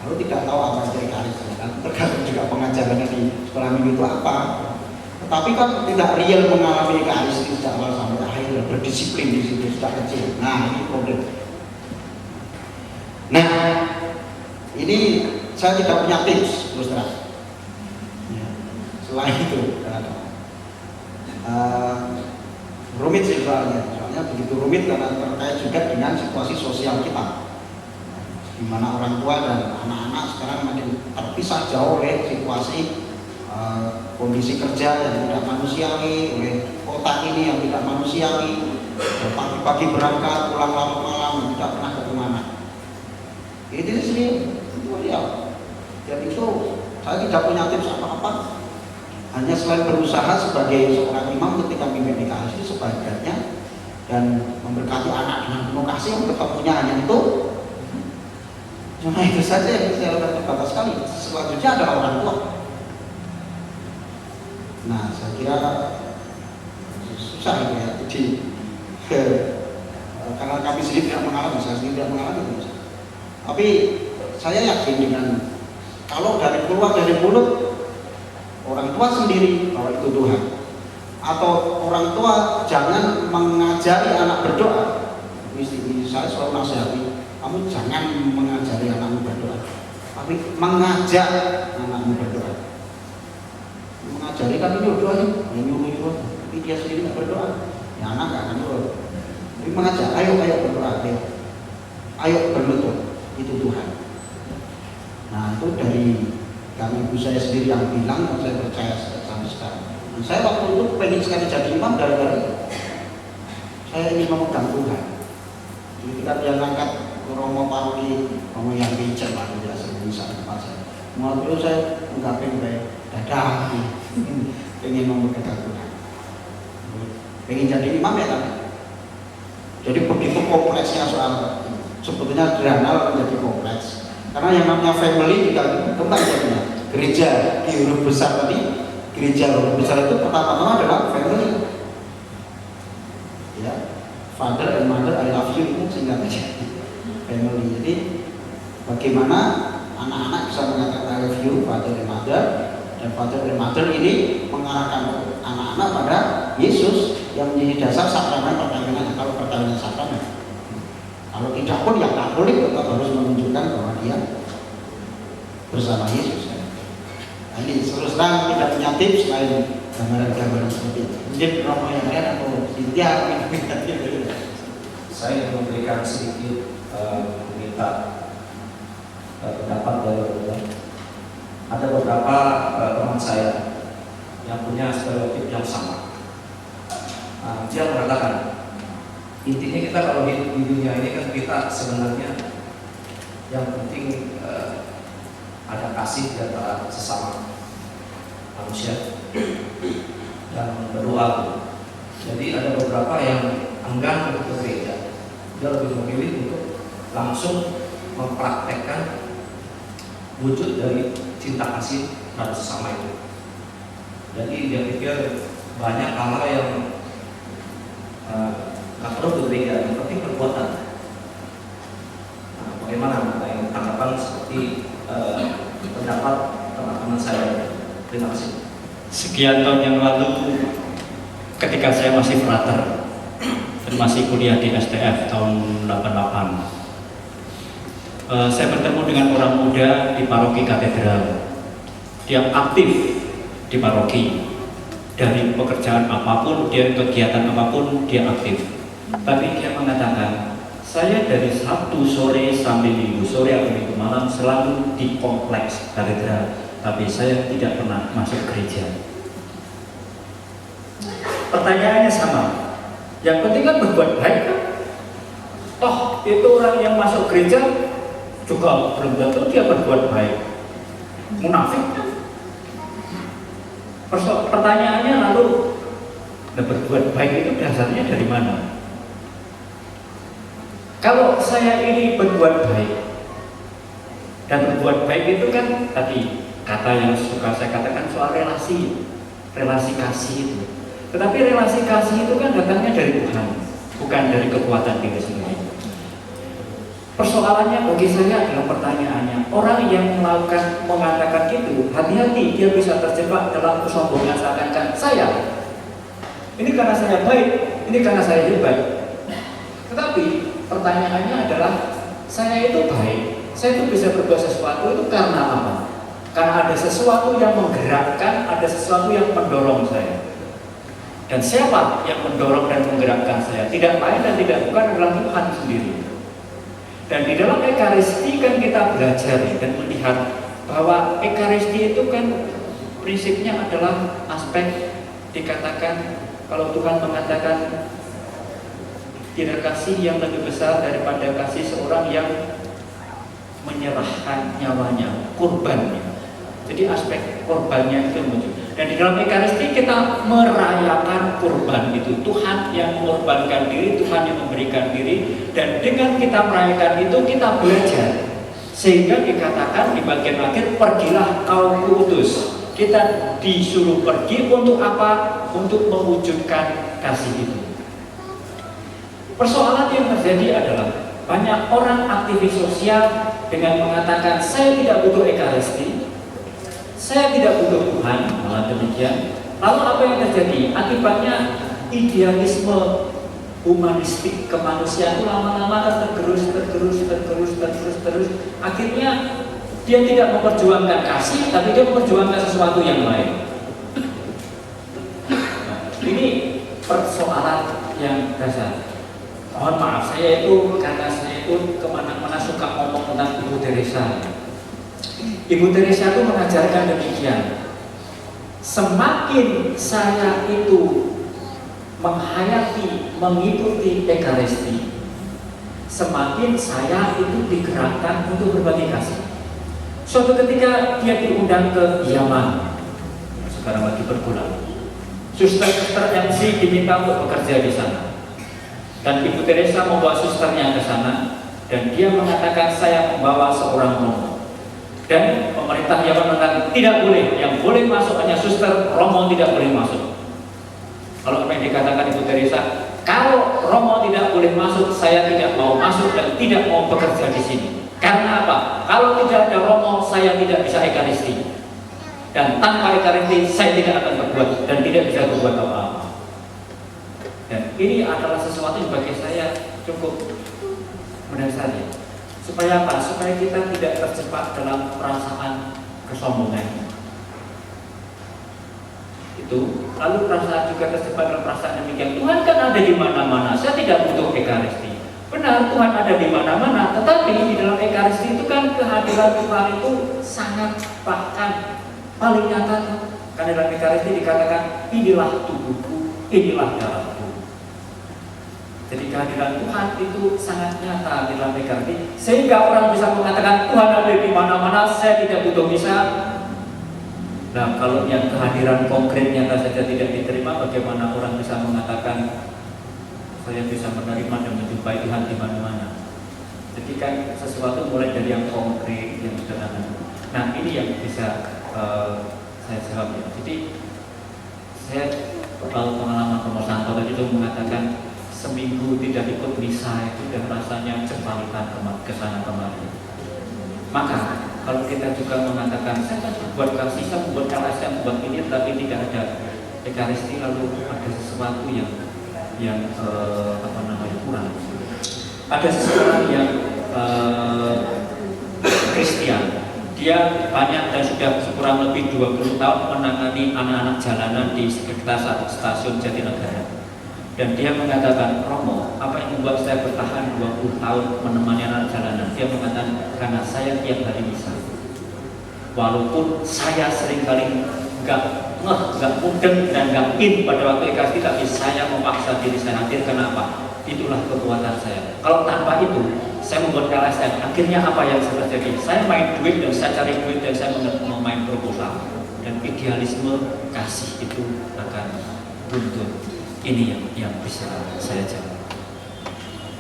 lalu tidak tahu apa itu Ekaristi. Tergantung juga pengajarannya di sekolah minggu itu apa. Tetapi kan tidak real mengalami Ekaristi sejak awal sampai akhir dan berdisiplin di situ sejak kecil. Nah ini problem. Nah ini saya tidak punya tips terus terang. Ya. Selain itu, rumit sih soalnya begitu rumit karena terkait juga dengan situasi sosial kita, di mana orang tua dan anak-anak sekarang makin terpisah jauh oleh situasi kondisi kerja yang tidak manusiawi, oleh kota ini yang tidak manusiawi, Pagi-pagi berangkat, pulang larut malam, tidak pernah ke kemana. Itu sih, itu dia. Dan itu saya tidak punya tips apa-apa. Hanya selain berusaha sebagai seorang imam ketika pimpin PKS sebaiknya dan memberkati anak dengan penuh kasih, yang ketemunya hanya itu. Cuma itu saja yang saya lakukan terbatas sekali. Selanjutnya adalah orang tua. Nah, saya kira susah ya. Jadi karena kami sendiri tidak mengalami, saya sendiri tidak mengalami. Tapi saya yakin dengan kalau keluar dari mulut orang tua sendiri bahwa itu Tuhan, atau orang tua jangan mengajari anak berdoa. Istri saya selalu nasihati, kamu jangan mengajari anakmu berdoa, tapi mengajak anakmu berdoa. Mengajari kan ini doanya, nyuruh, tapi dia sendiri tidak berdoa, ya anak nggak akan nurut. Tapi mengajak, ayo berdoa, ayo berlutut, itu Tuhan. Nah itu dari kami ibu saya sendiri yang bilang, dan saya percaya sampai sekarang. Dan saya waktu itu pengen sekali jadi imam gara-gara itu. Saya ingin memegang Tuhan. Ketika dia ngangkat Romo Paroki, Romo yang pincer lah, dia bisa tempat saya. Waktu itu saya ungkapin baik, dadah, pengen memegang Tuhan. Pengen jadi imam ya kan? Jadi begitu kompleksnya soal sebetulnya sederhana menjadi kompleks. Karena yang namanya family juga tentang jadinya gereja di huruf besar tadi, gereja huruf besar itu pertama-tama adalah family, ya, father and mother I love you itu singkat aja family. Jadi bagaimana anak-anak bisa mengatakan I love you father and mother, dan father and mother ini mengarahkan anak-anak pada Yesus yang menjadi dasar sakramen perkawinan. Kalau perkawinan sakramen, kalau tidak pun yang Katolik tetap harus menunjukkan bahwa dia bersama Yesus. Nah, ini terus terang tidak punya tips selain gambaran-gambaran seperti itu. Mungkin Romo yang lain atau Cynthia saya ingin memberikan sedikit minta pendapat dari ada beberapa teman saya yang punya stereotip yang sama. Dia mengatakan intinya kita kalau hidup di dunia ini kan kita sebenarnya yang penting ada kasih di antara sesama manusia dan berdoa. Jadi ada beberapa yang enggan untuk ke gereja, dia lebih memilih untuk langsung mempraktekkan wujud dari cinta kasih pada sesama itu. Jadi dia pikir banyak hal yang nggak perlu berbeda, yang penting perbuatan. Nah, bagaimana tanggapan seperti pendapat teman-teman saya? Terima kasih. Sekian tahun yang lalu, ketika saya masih frater dan masih kuliah di STF tahun 88, saya bertemu dengan orang muda di paroki katedral. Dia aktif di paroki, dari pekerjaan apapun, dia kegiatan apapun dia aktif. Tapi dia mengatakan, saya dari Sabtu sore sampai Minggu sore atau Minggu malam selalu di kompleks katedral, tapi saya tidak pernah masuk gereja. Pertanyaannya sama, yang penting kan berbuat baik kan? Toh itu orang yang masuk gereja juga belum tentu dia berbuat baik, munafik kan? Pertanyaannya lalu, berbuat baik itu dasarnya dari mana? Kalau saya ini berbuat baik, dan berbuat baik itu kan tadi kata yang suka saya katakan soal relasi kasih itu. Tetapi relasi kasih itu kan datangnya dari Tuhan, bukan dari kekuatan diri sendiri. Persoalannya bagi saya adalah pertanyaannya, orang yang mengatakan itu, hati-hati dia bisa terjebak dalam kesombongan seakan-akan saya ini karena saya baik, ini karena saya hebat. Tetapi pertanyaannya adalah, saya itu baik, saya itu bisa berbuat sesuatu itu karena apa? Karena ada sesuatu yang menggerakkan, ada sesuatu yang mendorong saya. Dan siapa yang mendorong dan menggerakkan saya? Tidak lain dan tidak bukan adalah Tuhan sendiri. Dan di dalam Ekaristi kan kita belajar dan melihat bahwa Ekaristi itu kan prinsipnya adalah aspek dikatakan, kalau Tuhan mengatakan Tidak kasih yang lebih besar daripada kasih seorang yang menyerahkan nyawanya, kurbannya. Jadi aspek korbannya itu muncul. Dan di dalam Ekaristi kita merayakan kurban itu. Tuhan yang mengorbankan diri, Tuhan yang memberikan diri. Dan dengan kita merayakan itu kita belajar. Sehingga dikatakan di bagian akhir, pergilah kau kuutus. Kita disuruh pergi untuk apa? Untuk mewujudkan kasih itu. Persoalan yang terjadi adalah banyak orang aktivis sosial dengan mengatakan saya tidak butuh Ekaristi, saya tidak butuh Tuhan, malah demikian. Lalu apa yang terjadi? Akibatnya idealisme humanistik kemanusiaan itu lama-lama tergerus. Akhirnya dia tidak memperjuangkan kasih, tapi dia memperjuangkan sesuatu yang lain. Nah, ini persoalan yang dasar. Mohon maaf, karena saya itu kemana-mana suka ngomong tentang Ibu Teresa. Ibu Teresa itu mengajarkan demikian. Semakin saya itu menghayati, mengikuti Ekaristi, semakin saya itu digerakkan untuk berbagi kasih. Suatu ketika dia diundang ke Yaman, sekarang lagi berpulang. Suster-suster MC diminta untuk bekerja di sana. Dan Ibu Teresa membawa susternya ke sana, dan dia mengatakan saya membawa seorang romo. Dan pemerintah Yaman mengatakan tidak boleh, yang boleh masuk hanya suster, romo tidak boleh masuk. Kalau apa yang dikatakan Ibu Teresa, kalau romo tidak boleh masuk, saya tidak mau masuk dan tidak mau bekerja di sini. Karena apa? Kalau tidak ada romo, saya tidak bisa Ekaristi. Dan tanpa Ekaristi, saya tidak akan berbuat dan tidak bisa berbuat apa-apa. Dan ini adalah sesuatu yang bagi saya cukup mendasari. Supaya apa? Supaya kita tidak terjebak dalam perasaan kesombongan. Itu. Lalu perasaan juga terjebak dalam perasaan demikian. Tuhan kan ada di mana-mana. Saya tidak butuh Ekaristi. Benar, Tuhan ada di mana-mana. Tetapi di dalam Ekaristi itu kan kehadiran Tuhan itu sangat bahkan paling nyata. Karena dalam Ekaristi dikatakan inilah tubuhku, inilah darahku. Jadi kehadiran Tuhan itu sangat nyata di dalam Ekaristi, sehingga orang bisa mengatakan Tuhan ada di mana-mana, saya tidak butuh misa. Nah, kalau yang kehadiran konkret nyata saja tidak diterima, bagaimana orang bisa mengatakan saya bisa menerima dan menjumpai Tuhan di mana-mana? Jadi kan sesuatu mulai dari yang konkret, yang sederhana. Nah, ini yang bisa saya jawab. Jadi saya kalau pengalaman Romo Santo tadi itu mengatakan seminggu tidak ikut misa itu dan rasanya kepalitan ke sana kemari. Maka kalau kita juga mengatakan saya kan berbuat kasih, saya membuat LSM, membuat ini, tapi tidak ada Ekaristi, lalu ada sesuatu yang kurang. Ada seseorang yang Kristen, dia banyak dan sudah kurang lebih 20 tahun menangani anak-anak jalanan di sekitar stasiun Jatinegara. Dan dia mengatakan, Romo, apa yang membuat saya bertahan 20 tahun menemani anak jalanan? Dia mengatakan, karena saya tiap hari misa. Walaupun saya seringkali nggak mudeng dan nggak in pada waktu Ekaristi, tapi saya memaksa diri saya hadir. Kenapa? Itulah kekuatan saya. Kalau tanpa itu, saya membuat LSM. Akhirnya apa yang terjadi? Saya main duit dan saya cari duit dan saya memain proposal. Dan idealisme kasih itu akan luntur. Ini yang bisa saya jawab.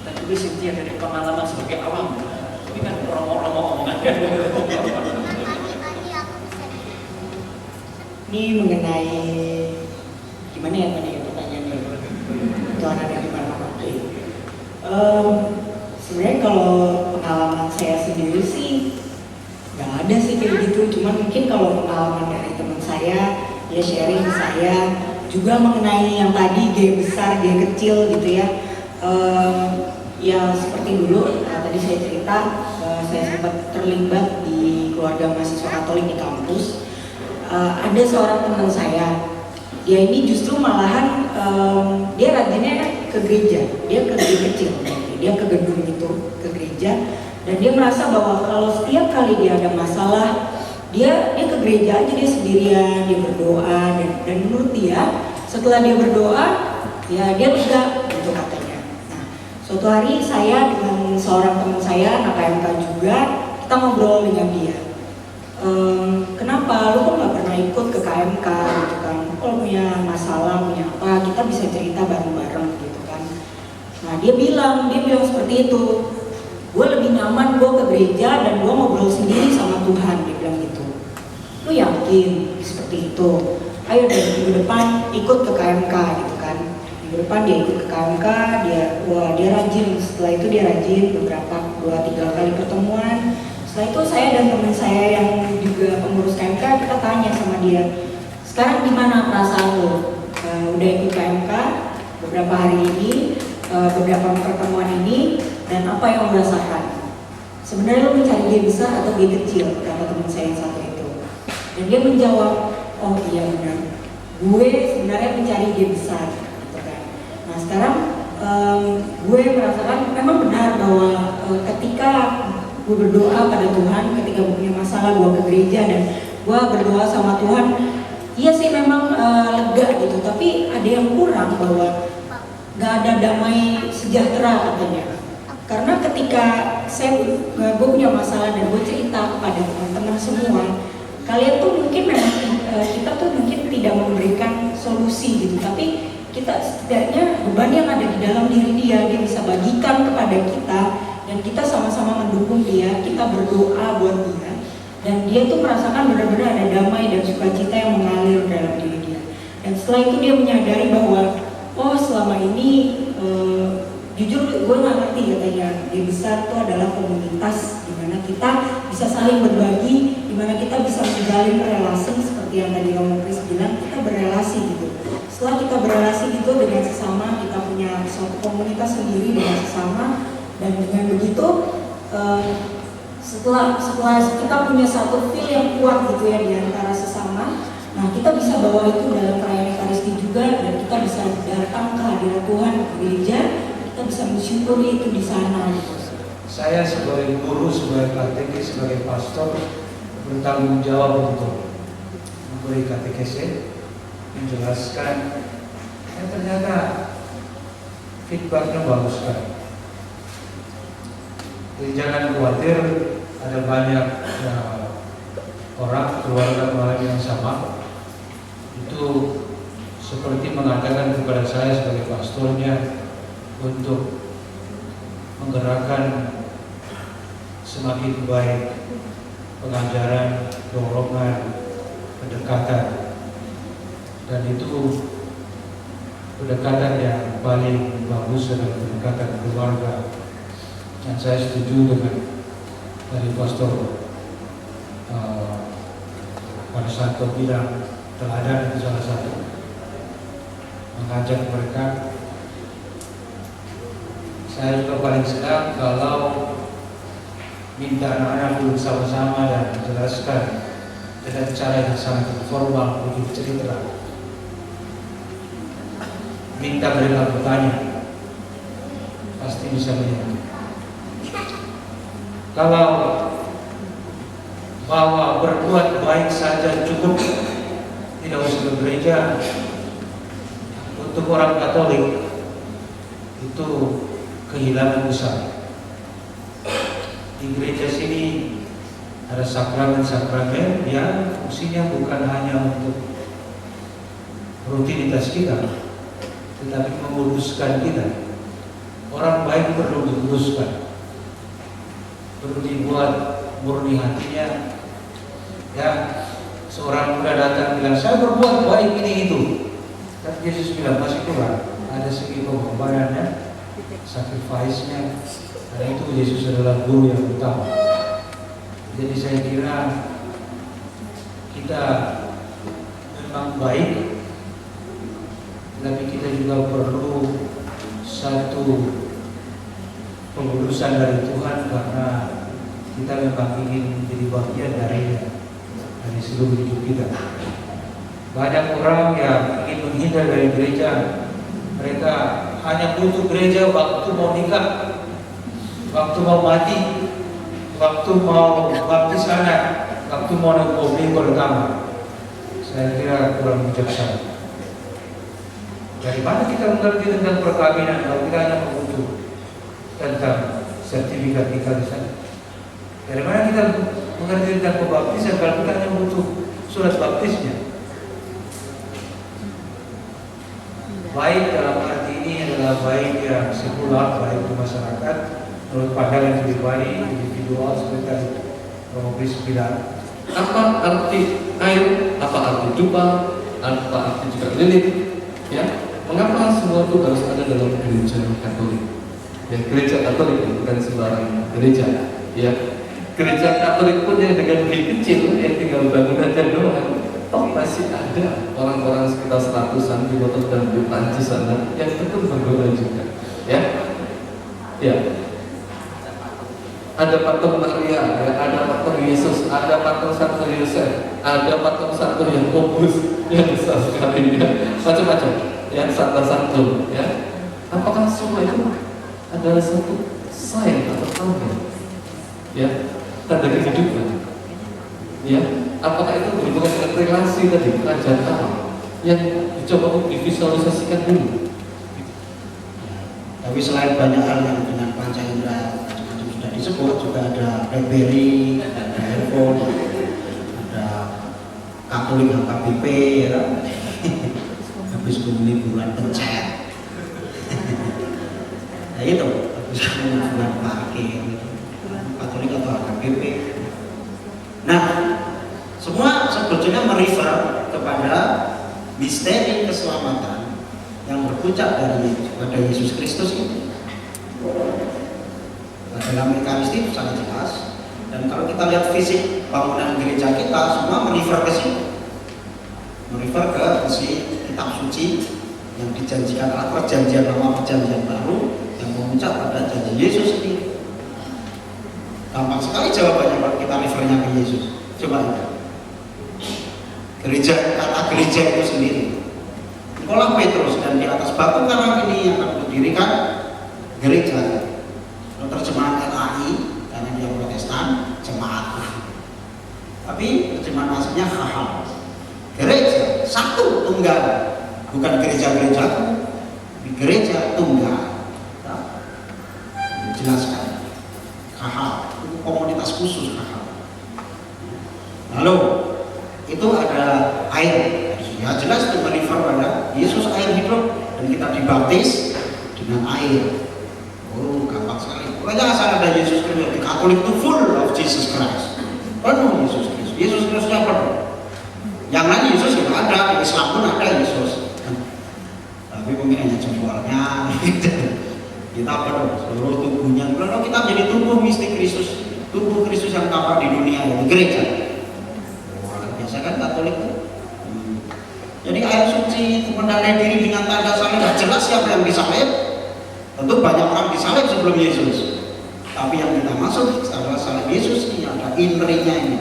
Tapi itu Cynthia dari pengalaman sebagai awam. Ini kan romo-romo omongan. Ini mengenai gimana ya pertanyaannya? Tuhan ada di mana-mana. Sebenarnya kalau pengalaman saya sendiri sih nggak ada sih kayak gitu. Cuman mungkin kalau pengalaman dari teman saya, dia sharing ke saya juga mengenai yang tadi G besar, G kecil gitu ya. Ya seperti dulu tadi saya cerita, saya sempat terlibat di keluarga mahasiswa Katolik di kampus. Ada seorang teman saya, dia ini justru malahan dia rajinnya ke gereja, dia ke gereja kecil, dia ke gedung itu, ke gereja, dan dia merasa bahwa kalau setiap kali dia ada masalah, dia ke gereja aja, dia sendirian, dia berdoa, dan menurut dia setelah dia berdoa ya dia lega gitu katanya. Nah Suatu hari saya dengan seorang teman saya, anak KMK juga, kita ngobrol dengan dia. Kenapa lu kok nggak pernah ikut ke KMK gitu kan? Kalau punya masalah, punya apa, kita bisa cerita bareng-bareng gitu kan. Nah dia bilang seperti itu. Gue lebih nyaman gue ke gereja dan gue ngobrol sendiri sama Tuhan, dia bilang gitu. Lu yakin seperti itu? Ayo dari minggu depan ikut ke KMK gitu kan. Minggu depan dia ikut ke KMK, dia rajin. Setelah itu dia rajin beberapa 2-3 kali pertemuan. Setelah itu saya dan teman saya yang juga pengurus KMK, kita tanya sama dia, sekarang gimana perasaan lo? Udah ikut KMK beberapa hari ini, beberapa pertemuan ini, dan apa yang lo rasakan? Sebenarnya lo mencari dia besar atau dia kecil? Kata teman saya yang satu itu. Dan dia menjawab, oh iya benar, gue sebenarnya mencari dia besar gitu kan. Nah sekarang gue merasakan memang benar bahwa ketika gue berdoa pada Tuhan, ketika gue punya masalah gue ke gereja dan gue berdoa sama Tuhan, iya sih memang lega gitu, tapi ada yang kurang bahwa gak ada damai sejahtera katanya. Karena ketika gue punya masalah dan gue cerita kepada teman-teman semua, kalian tuh mungkin memang kita tuh mungkin tidak memberikan solusi gitu, tapi kita setidaknya beban yang ada di dalam diri dia bisa bagikan kepada kita, dan kita sama-sama mendukung dia, kita berdoa buat dia, dan dia tuh merasakan benar-benar ada damai dan sukacita yang mengalir dalam diri dia. Dan setelah itu dia menyadari bahwa oh selama ini jujur gue nggak ngerti katanya, dia besar itu adalah komunitas di mana kita bisa saling berbagi, di mana kita bisa menjalin relasi seperti yang tadi Romo Chris bilang, kita berelasi gitu. Setelah kita berelasi gitu dengan sesama, kita punya suatu komunitas sendiri dengan sesama, dan dengan begitu setelah kita punya satu feel yang kuat gitu ya di antara sesama, nah kita bisa bawa itu dalam perayaan Ekaristi juga, dan kita bisa datang ke hadirat Tuhan ke gereja, kita bisa mensyukuri itu di sana. Saya sebagai guru, sebagai katekis, sebagai pastor bertanggung jawab untuk memberi katekese, menjelaskan, ternyata feedbacknya bagus sekali. Jadi jangan khawatir, ada banyak orang keluarga mengalami yang sama. Itu seperti mengatakan kepada saya sebagai pastornya untuk menggerakkan semakin baik pengajaran, dorongan, pendekatan, dan itu pendekatan yang paling bagus adalah pendekatan keluarga. Dan saya setuju dengan dari pastor pada saat kau bilang teladan itu salah satu, mengajak mereka. Saya juga paling senang kalau minta anak-anak duduk sama-sama dan menjelaskan dengan cara yang sangat informal, begitu cerita. Minta mereka bertanya, pasti bisa menjawab. Kalau bahwa berbuat baik saja cukup, tidak usah ke gereja. Untuk orang Katolik itu kehilangan besar. Di gereja sini ada sakramen-sakramen yang fungsinya bukan hanya untuk rutinitas kita, tetapi menguruskan kita. Orang baik perlu dikuduskan, perlu dibuat murni hatinya. Ya, seorang muda datang bilang, saya berbuat baik ini itu. Tapi Yesus bilang masih kurang, ada segi pengorbanannya, sacrifice-nya. Dan itu Yesus adalah guru yang utama. Jadi saya kira kita memang baik, tapi kita juga perlu satu pengurusan dari Tuhan, karena kita memang ingin menjadi bagian dari seluruh hidup kita. Banyak orang yang ingin menghindar dari gereja. Mereka hanya butuh gereja waktu mau nikah, waktu mau mati, waktu mau baptis anak, waktu mau naik mobil pertama. Saya kira kurang bijaksana. Dari mana kita mengerti tentang perkawinan kalau kita hanya butuh tentang sertifikat nikah di sana. Dari mana kita mengerti tentang pembaptisan kalau kita hanya butuh surat baptisnya? Baik dalam arti ini adalah baik yang sekular, baik di masyarakat, menurut pandangan pribadi, individual, seperti Romo Kris bilang. Apa arti air? Apa arti dupa? Apa arti juga lilin? Ya, mengapa semua itu harus ada dalam gereja Katolik? Ya, gereja Katolik bukan sembarang gereja. Ya, gereja Katolik pun yang dengan lebih kecil, yang tinggal bangunannya doang. Toh masih ada orang-orang sekitar 100-an di Botos dan di Prancis sana yang betul berdoa juga, ya, ya. Ada patung Maria, ya, ada patung Yesus, ada patung Santo Yosef, ada patung Santo Yakobus yang besar sekali, ya, macam-macam, yang Santo, ya. Apakah semua itu adalah satu sign atau tanda, ya, tanda kehidupan, ya? Apakah itu berhubungan dengan relasi tadi kerajaan Allah yang dicoba untuk divisualisasikan dulu? Tapi selain banyak hal yang dengan panca indera macam-macam sudah disebut, juga ada BlackBerry, ada handphone, ada Katolik HKBP, ya. Habis kemudian bulan pencet. Nah itu, habis kemudian bulan parkir, Katolik atau HKBP. Nah, semua sebetulnya merefer kepada misteri keselamatan yang berpuncak dari pada Yesus Kristus ini. Nah, dalam Ekaristi itu sangat jelas. Dan kalau kita lihat fisik bangunan gereja kita, semua merefer ke sini, merefer ke isi kitab suci yang dijanjikan adalah perjanjian lama, perjanjian baru yang memuncak pada janji Yesus sendiri. Gampang sekali jawabannya kalau kita refernya ke Yesus. Coba lihat. Gereja, kata gereja itu sendiri. Sekolah Petrus, dan di atas batu karang ini yang akan berdirikan gereja. Kalau terjemahan LAI, karena dia Protestan, jemaat. Tapi terjemahan aslinya haham. Gereja satu tunggal, bukan gereja-gereja, tapi gereja tunggal. Nah, jelaskan. Haham itu komunitas khusus haham. Lalu itu ada air, ya jelas itu merefer pada Yesus air hidup dan kita dibaptis dengan air. Oh, gampang sekali. Pokoknya asal ada Yesus Kristus, di Katolik itu full of Jesus Christ, penuh Yesus Kristus. Yesus Kristusnya penuh. Yang lain Yesus juga ada, di Islam pun ada Yesus. Tapi mungkin hanya jempolnya. Kita penuh seluruh tubuhnya. Kalau kita menjadi tubuh mistik Kristus, tubuh Kristus yang tampak di dunia, yaitu gereja. Biasa kan Katolik itu. Jadi air suci itu menandai diri dengan tanda salib. Tidak jelas siapa yang disalib. Tentu banyak orang disalib sebelum Yesus. Tapi yang kita masuk adalah salib Yesus ini, ada inrinya ini.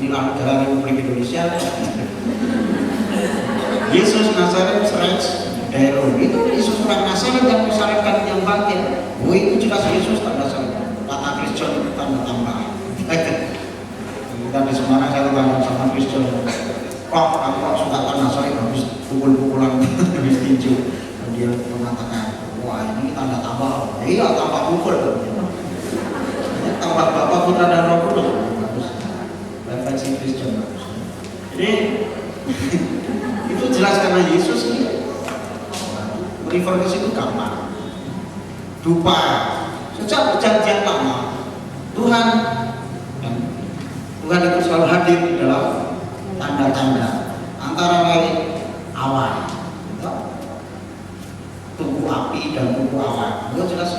Inilah negara Republik Indonesia. Yesus Nazaret Rex Dairo itu Yesus orang Nazaret yang disalibkan yang batin. Oh itu jelas Yesus tanda salib. Kata Kristen itu tanda tambahan. Kita di Semarang saya tanya sama Kristen, kok aku suka tanda salib habis pukul-pukulan habis tinju. Dan dia mengatakan, wah ini tanda tambah. Iya tambah pukul. Tambah Bapa Putra dan Roh Kudus. Bagus. Referensi Kristen bagus. Jadi itu jelas karena Yesus ini merefer ke situ gampang. Dupa sejak perjanjian lama Tuhan itu selalu hadir di dalam tanda-tanda, antara lain awan, tunggu api dan tunggu awan. Itu jelas.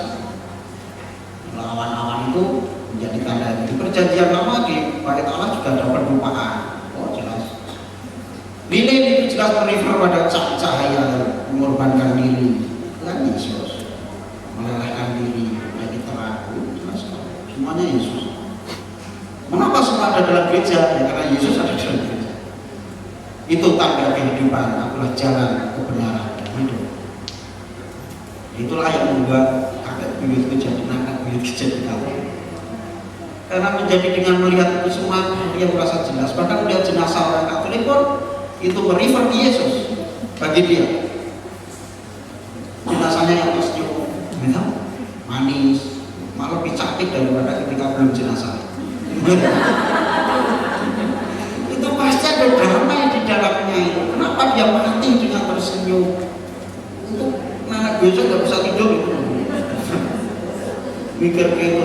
Kalau awan-awan itu menjadi tanda. Di perjanjian lama di Bait Allah juga ada pendupaan. Oh jelas. Lilin itu jelas merefer pada cahaya mengorbankan diri. Kan Yesus melelehkan diri menjadi terang. Jelas semuanya Yesus. Mengapa semua ada dalam gereja? Ya karena Yesus ada dalam gereja. Itu tanda kehidupan. Akulah jalan, kebenaran, dan hidup. Itulah yang membuat kakek buyut itu jadi anak buyut jadi kawin. Karena menjadi dengan melihat itu semua dia merasa jelas. Bahkan melihat jenazah orang Katolik pun itu merefer ke Yesus bagi dia. Jenazahnya yang pas manis, malah lebih cantik daripada ketika belum jenazah. Itu pasti ada drama di dalamnya itu. Kenapa dia mati dengan tersenyum? Itu anak biasa nggak bisa tidur itu. Mikir gitu.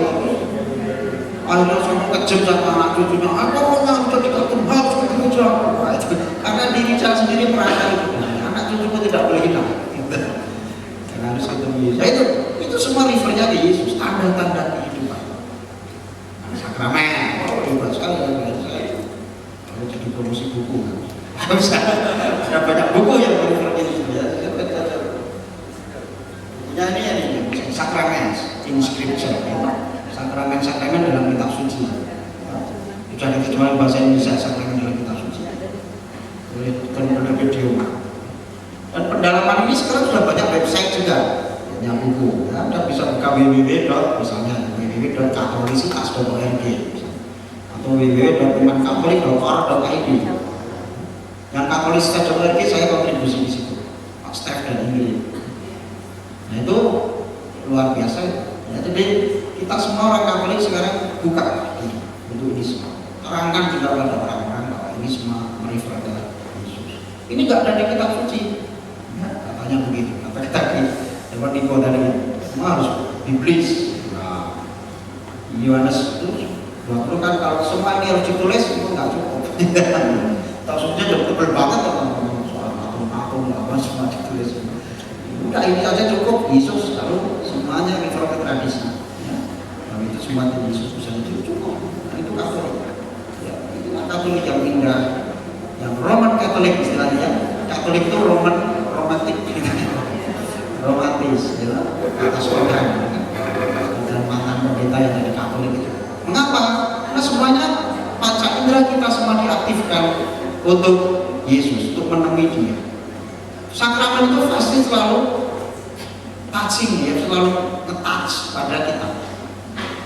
Akhirnya sampai kejam sama anak cucunya. Apa maunya udah dikatakan harus ke gereja? Karena diri saya sendiri merasa itu. Anak cucuku tidak boleh hilang. Karena harus ketemu Yesus. Itu semua refernya ke Yesus. Tanda-tanda kehidupan. Sakramen. Oh, hebat sekali saya. Kalau jadi promosi buku kan. Ada banyak buku yang refer ke Yesus ya. Bukunya ini sakramen in scripture. Sakramen dalam kitab suci. Sudah diterjemahkan bahasa Indonesia sakramen dalam kitab suci. Boleh tonton video. Dan pendalaman ini sekarang sudah banyak website juga yang buku. Ya, Anda bisa buka www.katolisitas.org atau www.imankatolik.org.id. Yang katolisitas.org saya kontribusi di situ, Pak Steph dan Ingrid. Nah itu luar biasa. Ya, jadi kita semua orang Katolik sekarang buka untuk ini semua. Terangkan juga pada orang-orang bahwa ini semua merefer ke Yesus. Ini nggak ada di kitab suci. Katanya begitu, kata tadi Dewan Niko tadi semua harus biblis. Nah, Yohanes itu 20 kan kalau semua ini harus ditulis itu nggak cukup. Maksudnya udah tebel banget teman-teman soal atom apa semua ditulis. Udah ini aja cukup Yesus lalu semuanya refer ke tradisi. Ya. Kalau itu semua Yesus bisa cukup. Nah, itu Katolik. Ya, itu Katolik yang indah, yang Roman Katolik istilahnya. Katolik itu romantis, ya, atas orang dan mantan pendeta yang jadi Katolik itu. Mengapa? Karena semuanya panca indera kita semua diaktifkan untuk Yesus, untuk menemui Dia. Sakramen itu pasti selalu touching, ya, selalu nge-touch pada kita.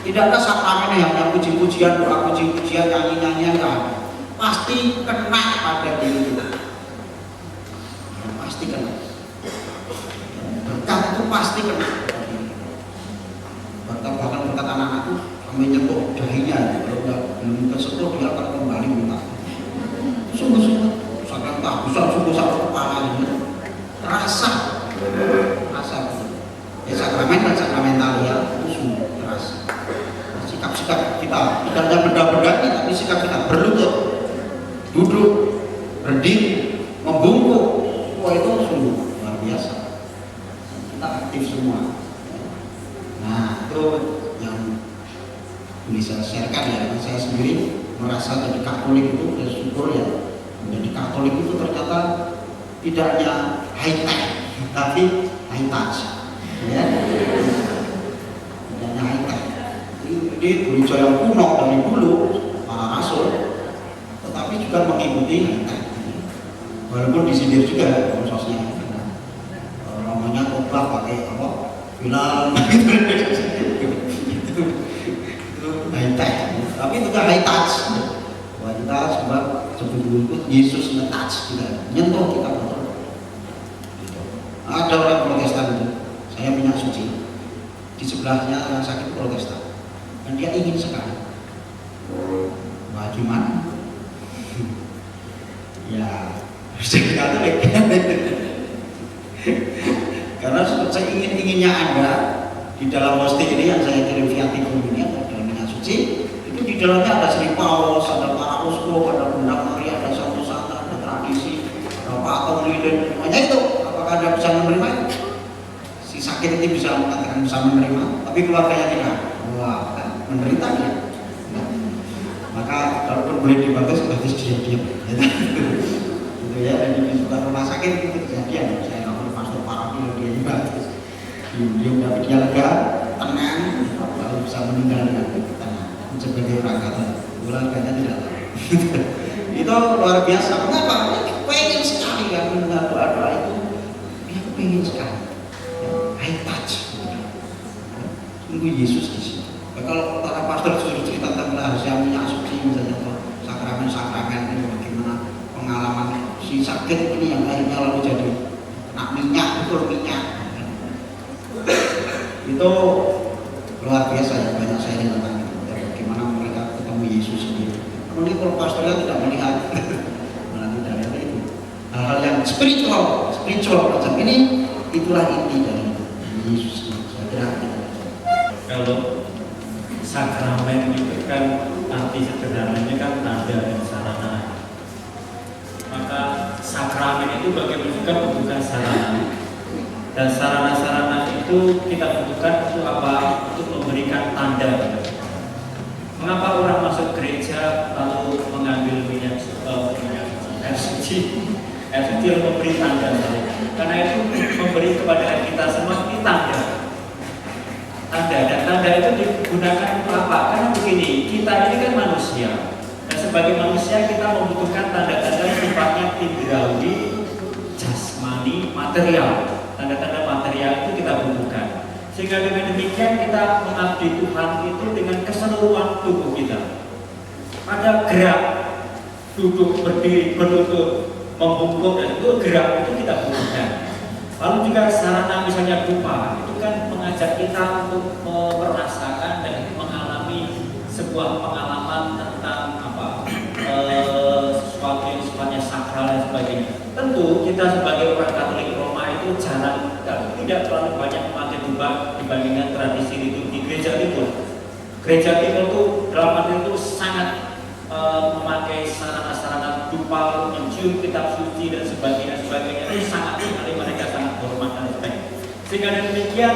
Tidak ada sakramen yang hanya puji-pujian, doa puji-pujian, nyanyi-nyanyian, pasti kena pada diri kita. Pasti kena. Berkat itu pasti kena. Bahkan berkat anak-anak itu sampai nyentuh dahinya. Kalau belum tersentuh dia akan kembali minta. Sungguh-sungguh, sampai tak bisa sungguh sampai kepala ini. Rasa. Ya sakramen dan sakramentalia itu sungguh terasa. Sikap-sikap kita tidak hanya benda-benda ini, tapi sikap kita berlutut, duduk, berdiri, membungkuk. Wah itu sungguh luar biasa. Kita aktif semua. Nah itu yang bisa sharekan ya. Saya sendiri merasa jadi Katolik itu bersyukur ya. Menjadi Katolik itu ternyata tidak hanya high tech, tapi high touch. Ya. Tidak hanya high tech. Ini gereja yang kuno dari dulu para rasul, tetapi juga mengikuti high tech. Walaupun disindir juga sosnya, namanya khotbah pakai apa? Film itu high tech, tapi itu kan high touch. Kita sebab sebelum Yesus nge-touch kita, nyentuh kita betul. Ada orang Protestan itu, saya minyak suci, di sebelahnya yang sakit Protestan, dan dia ingin sekali. Wah gimana? Ya jadi Katolik. Karena seingin-inginnya Anda di dalam hosting ini yang saya kirim via Tikum ini atau dalam minyak suci, itu di dalamnya ada Sri Paulus, ada para uskup, ada Bunda Maria, ada Santo Santa, ada tradisi, ada patung lilin, semuanya itu. Apakah Anda bisa menerima? Si sakit ini bisa mengatakan bisa menerima, tapi keluarganya tidak. Wah, kan menderita ya. Maka kalaupun boleh dibagus, berarti diam-diam. Gitu ya, dan di rumah sakit itu kejadian. Saya nggak pastor parafil dia dibagus. Diam-diam tapi dia lega, tenang, lalu bisa meninggal dengan tenang. Sebagai orang Katolik, keluarganya tidak tahu. Itu luar biasa. Mengapa? Dia pengen sekali kan mendengar doa-doa itu. Dia pengen sekali. High touch. Tunggu Yesus di sini. Kalau para pastor suruh cerita tentang rahasia minyak suci misalnya atau sakramen-sakramen ini bagaimana pengalaman si sakit ini yang akhirnya lalu jadi kena minyak, betul minyak. Itu luar biasa ya, banyak saya dengarkan gitu, ya, bagaimana mereka ketemu Yesus sendiri. Apalagi kalau pastornya tidak melihat, malah tidak ada itu. Hal-hal yang spiritual macam ini, itulah inti dari Yesus. Saya kira itu. Kalau sakramen itu kan arti sederhananya kan tanda dan sarana. Maka sakramen itu bagaimana juga membutuhkan sarana. Dan sarana-sarana itu kita butuhkan untuk apa? Untuk memberikan tanda. Mengapa orang masuk gereja lalu mengambil minyak air suci yang memberi tanda? Karena itu memberi kepada kita semua ini tanda. Dan tanda itu digunakan untuk apa? Karena begini, kita ini kan manusia. Dan sebagai manusia kita membutuhkan tanda-tanda sifatnya indrawi, jasmani, material. Tanda-tanda material itu kita butuhkan. Sehingga dengan demikian kita mengabdi Tuhan itu dengan keseluruhan tubuh kita. Ada gerak, duduk, berdiri, berlutut, membungkuk, dan itu gerak itu kita butuhkan. Lalu juga sarana misalnya dupa, itu kan mengajak kita untuk merasakan dan mengalami sebuah pengalaman tentang apa, sesuatu yang sifatnya sakral dan sebagainya. Tentu kita sebagai orang Katolik Roma itu tidak terlalu banyak memakai dupa dibandingkan tradisi liturgi gereja timur. Gereja timur itu dalam arti itu sangat memakai sarana-sarana dupa, mencium kitab suci dan sebagainya itu sangat sekali mereka sangat hormat dan respect. Sehingga demikian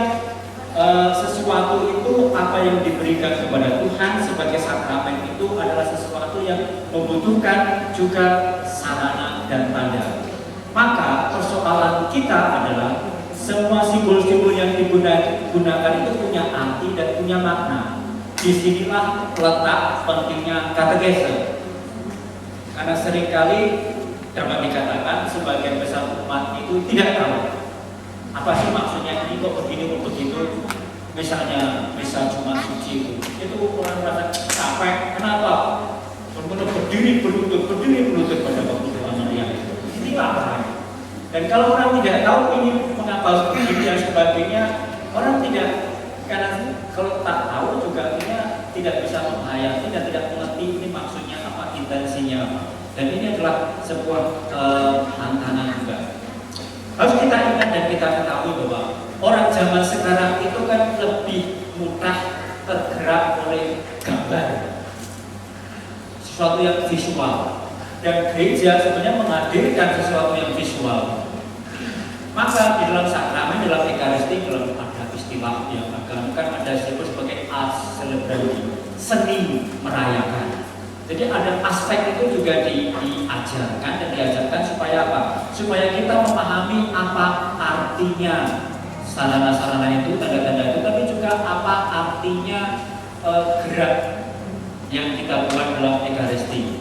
sesuatu itu apa yang diberikan kepada Tuhan sebagai sakramen itu adalah sesuatu yang membutuhkan juga sarana dan tanda. Maka persoalan kita adalah semua simbol-simbol yang digunakan itu punya arti dan punya makna. Disinilah letak pentingnya katekese. Karena seringkali dapat dikatakan sebagian besar umat itu tidak tahu apa sih maksudnya ini kok begini kok begitu. Misalnya misal Jumat Suci itu orang merasa capek. Kenapa? Benar-benar berdiri berlutut pada waktu Tuhan Maria. Ini apa? Dan kalau orang tidak tahu ini mengapa begini dan sebagainya, orang tidak, karena kalau tak tahu juga artinya tidak bisa menghayati dan tidak mengerti ini maksudnya apa, intensinya apa. Dan ini adalah sebuah tantangan juga. Harus kita ingat dan kita ketahui bahwa orang zaman sekarang itu kan lebih mudah tergerak oleh gambar, sesuatu yang visual. Dan gereja sebenarnya menghadirkan sesuatu yang visual. Maka di dalam sakramen, dalam ekaristi, dalam ada istilah yang agama kan ada disebut sebagai ars celebrandi, seni merayakan. Jadi ada aspek itu juga diajarkan dan diajarkan supaya apa? Supaya kita memahami apa artinya sarana-sarana itu, tanda-tanda itu, tapi juga apa artinya gerak yang kita buat dalam ekaristi.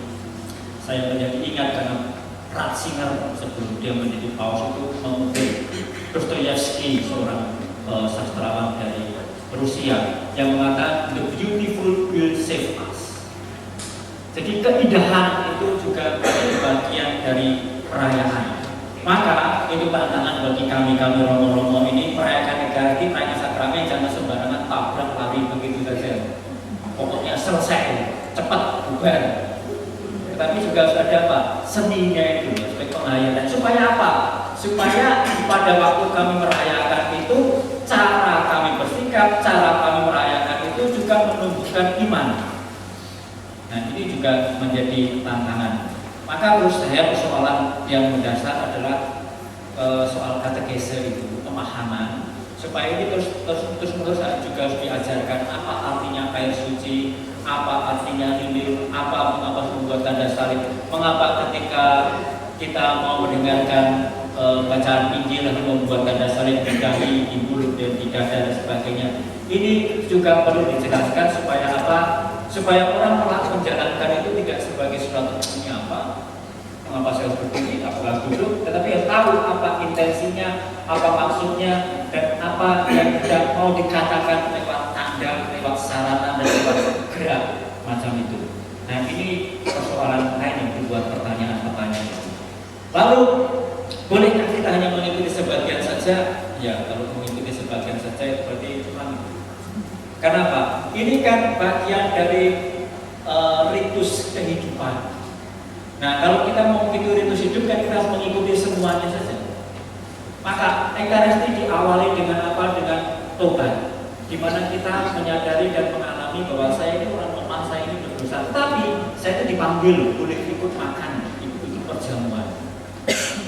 Saya menjadi ingat karena Ratzinger sebelum dia menjadi paus itu mengutip Dostoyevsky, seorang sastrawan dari Rusia, yang mengatakan the beautiful will save us. Jadi keindahan itu juga bagian dari perayaan. Maka itu tantangan bagi kami romo-romo ini, merayakan ekaristi, merayakan sakramen, jangan sembarangan tabrak lari begitu saja. Pokoknya selesai, cepat, bubar. Tapi juga harus ada apa? Seninya itu, aspek penghayatan. Supaya apa? Supaya pada waktu kami merayakan itu, cara kami bersikap, cara kami merayakan itu juga menumbuhkan iman. Nah, ini juga menjadi tantangan. Maka menurut saya persoalan yang mendasar adalah soal katekese itu, pemahaman. Supaya ini terus menerus juga harus diajarkan apa artinya air suci, apa artinya lilin, mengapa membuat tanda salib, mengapa ketika kita mau mendengarkan bacaan Injil lalu membuat tanda salib di dahi, di mulut dan di dada dan sebagainya. Ini juga perlu dijelaskan supaya apa? Supaya orang menjalankan itu tidak sebagai suatu ini apa? Mengapa saya harus berdiri, apakah duduk, tetapi harus tahu apa intensinya, apa maksudnya, dan apa yang tidak mau dikatakan lewat tanda, lewat sarana, dan lewat gerak macam itu. Nah, ini persoalan lain yang dibuat pertanyaan-pertanyaan. Lalu, bolehkah kita hanya mengikuti sebagian saja? Ya, kalau mengikuti sebagian saja berarti Tuhan Kenapa? Ini kan bagian dari ritus kehidupan. Nah, kalau kita mau mengikuti ritus hidup kan kita harus mengikuti semuanya saja. Maka Ekaristi diawali dengan apa? Dengan tobat, di mana kita menyadari dan mengalami bahwa saya ini orang lemah, saya ini berdosa. Tapi saya itu dipanggil boleh ikut makan, ikut perjamuan.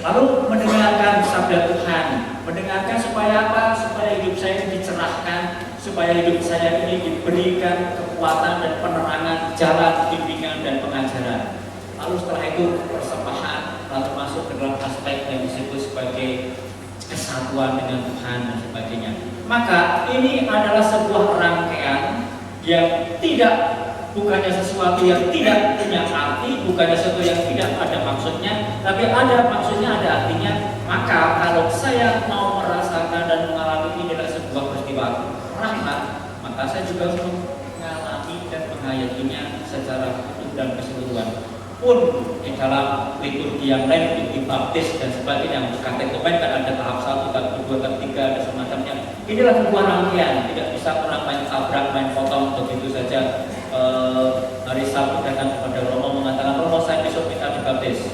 Lalu mendengarkan sabda Tuhan, mendengarkan supaya apa? Supaya hidup saya ini dicerahkan, supaya hidup saya ini diberikan kekuatan dan penerangan, jalan, bimbingan dan pengajaran. Lalu setelah itu persembahan, lalu masuk ke dalam aspek yang disebut sebagai kesatuan dengan Tuhan dan sebagainya. Maka ini adalah sebuah rangkaian yang bukannya sesuatu yang tidak punya arti, bukannya sesuatu yang tidak ada maksudnya, tapi ada maksudnya, ada artinya. Maka kalau saya mau merasakan dan mengalami ini adalah sebuah peristiwa rahmat, maka saya juga harus mengalami dan menghayatinya secara utuh dan keseluruhan. Pun di dalam liturgi yang lain, liturgi baptis dan sebagainya, katekumen kan ada tahap 1, tahap 2, tahap 3, ada semacamnya. Inilah sebuah rangkaian, tidak bisa orang main tabrak, main potong begitu saja. Hari Sabtu datang kepada Romo mengatakan, Romo saya besok minta dibaptis.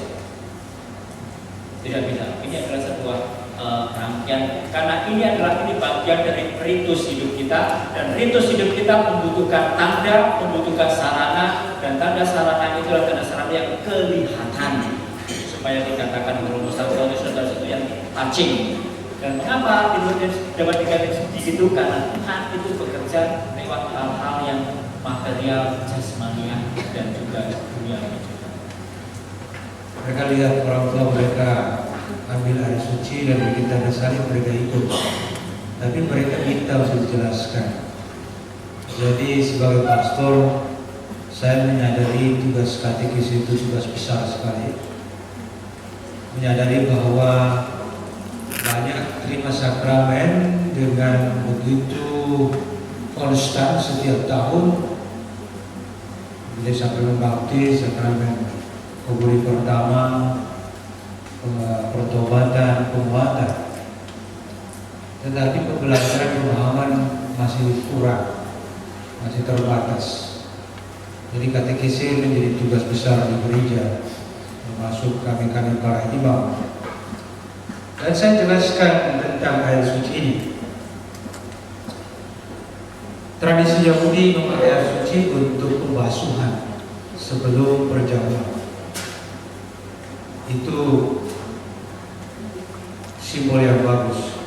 Tidak bisa. Ini adalah sebuah rangkaian, karena ini bagian dari ritus hidup kita, dan ritus hidup kita membutuhkan tanda, membutuhkan sarana, dan tanda sarana itu adalah tanda sarana yang kelihatan supaya dikatakan Romo Sabtu itu saudara itu yang touching. Dan mengapa dapat dikatakan begitu? Karena Tuhan itu bekerja lewat hal-hal yang material, jasmania, dan juga dunia juga. Mereka lihat orang tua mereka ambil air suci dan bikin tanda salib, mereka ikut. Tapi mereka minta untuk dijelaskan. Jadi sebagai pastor, saya menyadari tugas katekis itu tugas besar sekali. Menyadari bahwa banyak terima sakramen dengan begitu konstan setiap tahun. Jadi sakramen baptis, sakramen kuburi pertama, pertobatan, penguatan. Tetapi pembelajaran pemahaman masih kurang, masih terbatas. Jadi katekisi menjadi tugas besar di gereja, termasuk kami para imam. Dan saya jelaskan tentang air suci ini. Tradisi Yahudi memakai air suci untuk pembasuhan sebelum perjamuan. Itu simbol yang bagus.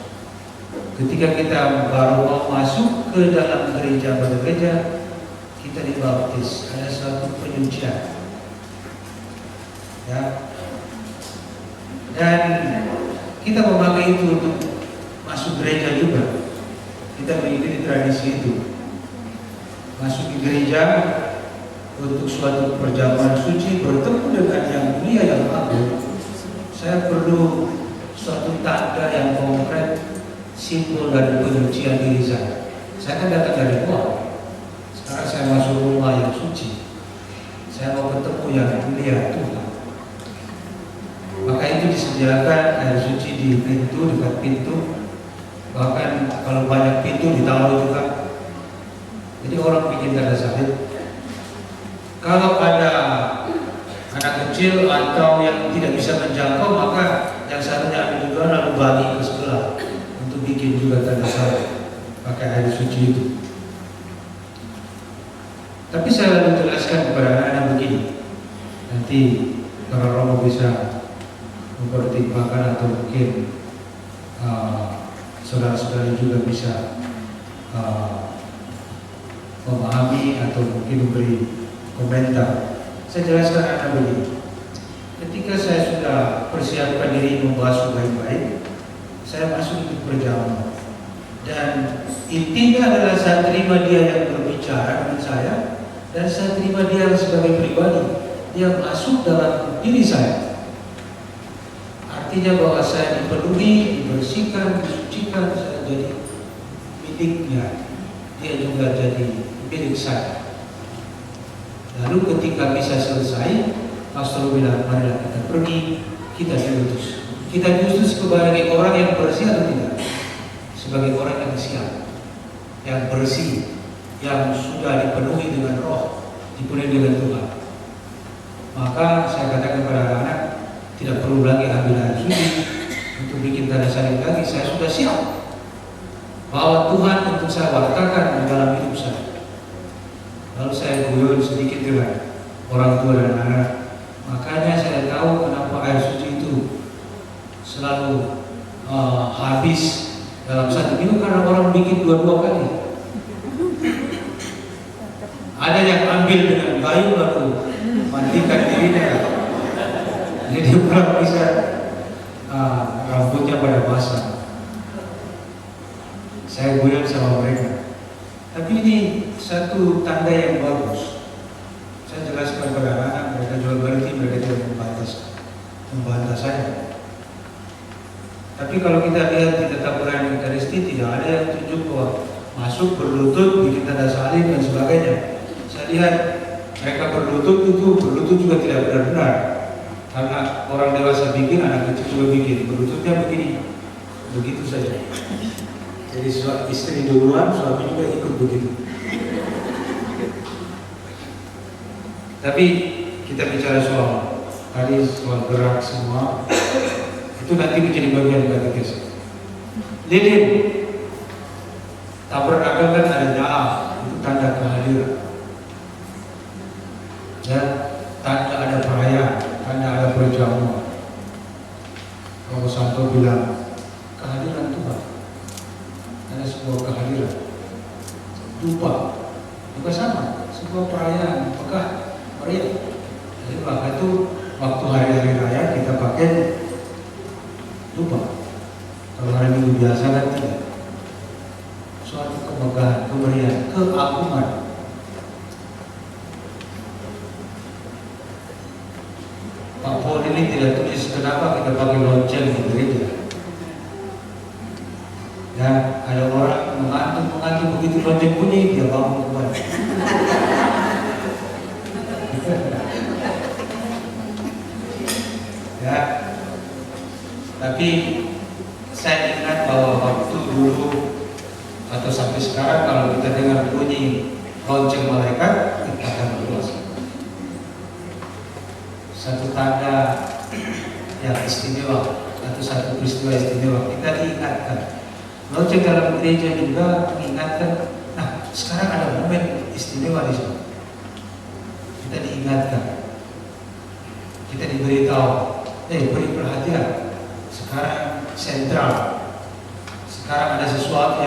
Ketika kita baru mau masuk ke dalam gereja, pada gereja kita dibaptis, ada suatu penyucian, ya. Dan kita memakai itu untuk masuk gereja juga. Kita mengikuti tradisi itu. Masuk di gereja untuk suatu perjamuan suci, bertemu dengan yang mulia, yang agung. Saya perlu suatu tanda yang konkret, simbol dari penyucian diri saya. Saya kan datang dari luar. Sekarang saya masuk rumah yang suci. Saya mau ketemu yang mulia, Tuhan. Maka itu disediakan air suci di pintu, dekat pintu. Bahkan kalau banyak pintu ditaruh juga. Jadi orang bikin tanda salib. Kalau ada anak kecil atau yang tidak bisa menjangkau, maka yang satunya ambil juga lalu bagi ke sebelah untuk bikin juga tanda salib pakai air suci itu. Tapi saya lalu jelaskan kepada anak-anak begini. Nanti kalau Romo bisa mempertimbangkan atau mungkin saudara-saudara juga bisa memahami atau mungkin memberi komentar. Saya jelaskan anak begini. Ketika saya sudah persiapkan diri membasuh baik-baik, saya masuk untuk perjamuan. Dan intinya adalah saya terima dia yang berbicara dengan saya, dan saya terima dia sebagai pribadi. Dia masuk dalam diri saya. Artinya bahwa saya dipenuhi, dibersihkan, disucikan, saya jadi miliknya. Dia juga jadi milik saya. Lalu ketika bisa selesai, pastor bilang, marilah kita pergi, kita diutus. Kita diutus sebagai orang yang bersih atau tidak? Sebagai orang yang siap, yang bersih, yang sudah dipenuhi dengan roh, dipenuhi dengan Tuhan. Maka saya katakan kepada anak-anak, tidak perlu lagi ambil air suci untuk bikin tanda salib lagi. Saya sudah siap bahwa Tuhan untuk saya wartakan di dalam hidup saya. Lalu saya guyon sedikit dengan orang tua dan anak. Makanya saya tahu kenapa air suci itu selalu habis dalam satu minggu, karena orang bikin dua-dua kali. Ada yang ambil dengan kayu lalu mandikan dirinya, jadi orang bisa rambutnya pada basah. Saya guyon sama mereka. Tapi ini satu tanda yang bagus. Saya jelaskan kepada anak-anak, mereka jual berarti mereka tidak membantah saya. Tapi kalau kita lihat di tatapuran Ekaristi, tidak ada yang tunjuk bahwa masuk berlutut, bikin tanda salib dan sebagainya. Saya lihat mereka berlutut juga tidak benar-benar, karena orang dewasa bikin, anak kecil juga bikin. Berlututnya begini, begitu saja. Jadi istri duluan, suami juga ikut begitu. Tapi kita bicara soal tadi, soal gerak semua, itu nanti menjadi bagian katekes. Lilin, tabernakel kan ada da'a, itu tanda kehadiran. Ya, tanda ada perayaan, tanda ada perjamuan. Kalau Santo bilang kehadiran Tuhan, ada sebuah kehadiran. Dupa juga sama, sebuah perayaan, apakah meriah. Jadi maka itu waktu hari-hari raya kita pakai dupa. Kalau hari Minggu biasa kan tidak. Suatu kemegahan, kemeriahan, keagungan. Pak Paul ini tidak tulis kenapa kita pakai lonceng di gereja. Ya, ada orang mengantuk begitu lonceng bunyi, dia bangun kembali. Ya, tapi saya ingat bahwa waktu dulu atau sampai sekarang kalau kita dengar bunyi lonceng malaikat, kita akan berdoa. Satu tanda yang istimewa atau satu peristiwa istimewa, kita diingatkan. Lonceng dalam gereja juga mengingatkan. Nah, sekarang ada momen istimewa di sini. Kita diingatkan, kita diberitahu, beri perhatian. Sekarang sentral. Sekarang ada sesuatu